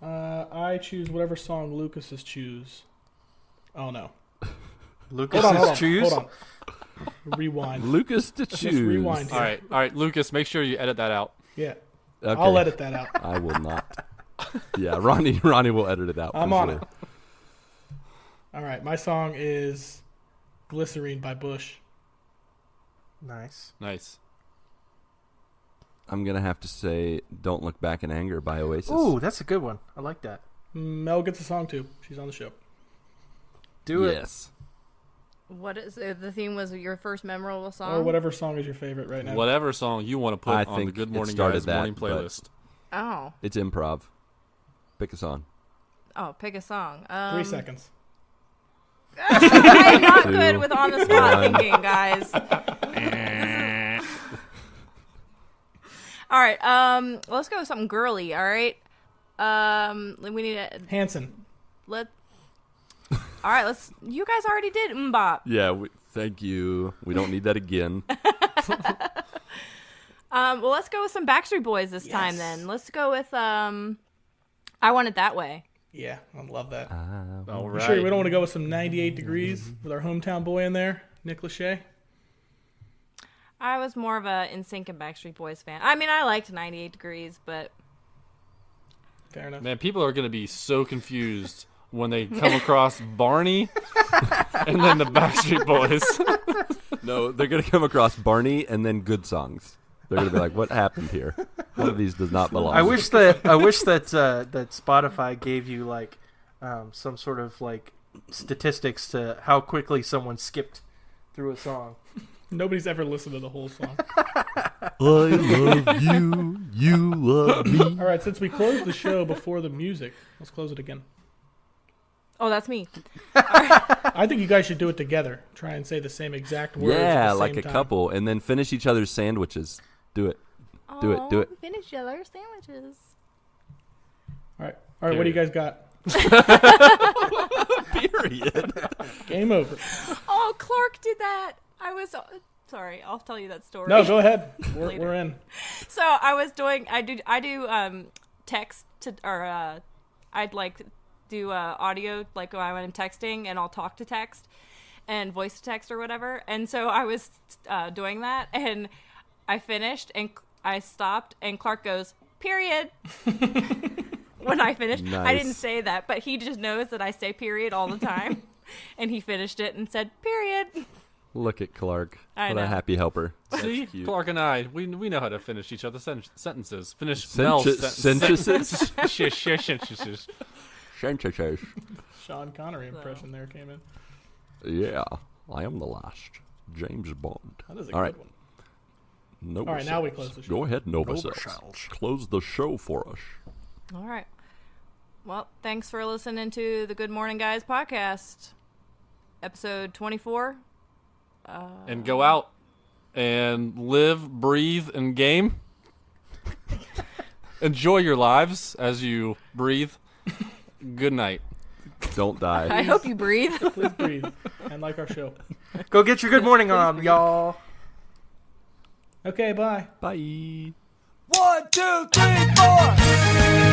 I choose whatever song Lucas's choose. Oh, no. Lucas Hold on. is choose. Hold on. Rewind. Lucas to Just choose. rewind here. All right, Lucas, make sure you edit that out. Yeah. Okay. I'll edit that out. I will not. Yeah, Ronnie will edit it out. I'm for on sure. it. All right. My song is Glycerine by Bush. Nice. Nice. I'm gonna have to say "Don't Look Back in Anger" by Oasis. Ooh, that's a good one. I like that. Mel gets a song, too. She's on the show. Do it. Yes. What is the theme? Was your first memorable song? Or whatever song is your favorite right now. Whatever song you want to put I on the think Good it Morning started Guys that, morning but- playlist. Oh, It's improv. Pick a song. pick a song. 3 seconds. I'm not 2, good with on the spot 1. thinking, guys. All right, let's go with something girly. All right, we need to Hanson. let. All right, let's. You guys already did Mbop. Yeah. Thank you. We don't need that again. Well, let's go with some Backstreet Boys this time. Then let's go with I Want It That Way. Yeah, I love that. All You right. sure we don't want to go with some 98 Degrees with our hometown boy in there, Nick Lachey? I was more of a NSYNC and Backstreet Boys fan. I mean, I liked 98 Degrees, but Fair enough. Man, people are going to be so confused when they come across Barney and then the Backstreet Boys. No, they're gonna come across Barney and then good songs. They're gonna be like, "What happened here? One of these does not belong." I wish that that Spotify gave you like some sort of like statistics to how quickly someone skipped through a song. Nobody's ever listened to the whole song. I love you. You love me. All right, since we closed the show before the music, let's close it again. oh, that's me. I think you guys should do it together. Try and say the same exact words. at Yeah, the like same a time. couple, and then finish each other's sandwiches. Do it. Do it. Do it. We finished each other's sandwiches. All right, what do you guys got? Period. Game over. Oh, Clark did that. I was sorry. I'll tell you that story. No, go ahead. Later. We're in. So I was doing. I do text to or I'd like do audio like when I'm texting, and I'll talk to text and voice to text or whatever. And so I was doing that, and I finished, and I stopped, and Clark goes, "Period." When I finished, I Nice. didn't say that, but he just knows that I say period all the time. And he finished it and said, "Period." Look at Clark. I What a know. happy helper. See, cute. Clark and I, we know how to finish each other's sentences. Finish Sentences. sentences. Sentences. Sean Connery impression there came in. Yeah, I am the last. James Bond. That is a All good right. one. Nova All right, now we Cells. close the show. Go ahead, Nova, Nova Cells. Cells. Close the show for us. All right. Well, thanks for listening to the Good Morning Guys podcast, episode 24. And go out and live, breathe, and game. Enjoy your lives as you breathe. Good night. Don't die. I hope you breathe. Please breathe and like our show. Go get your good morning on, y'all. Okay, bye. Bye. 1, 2, 3, 4.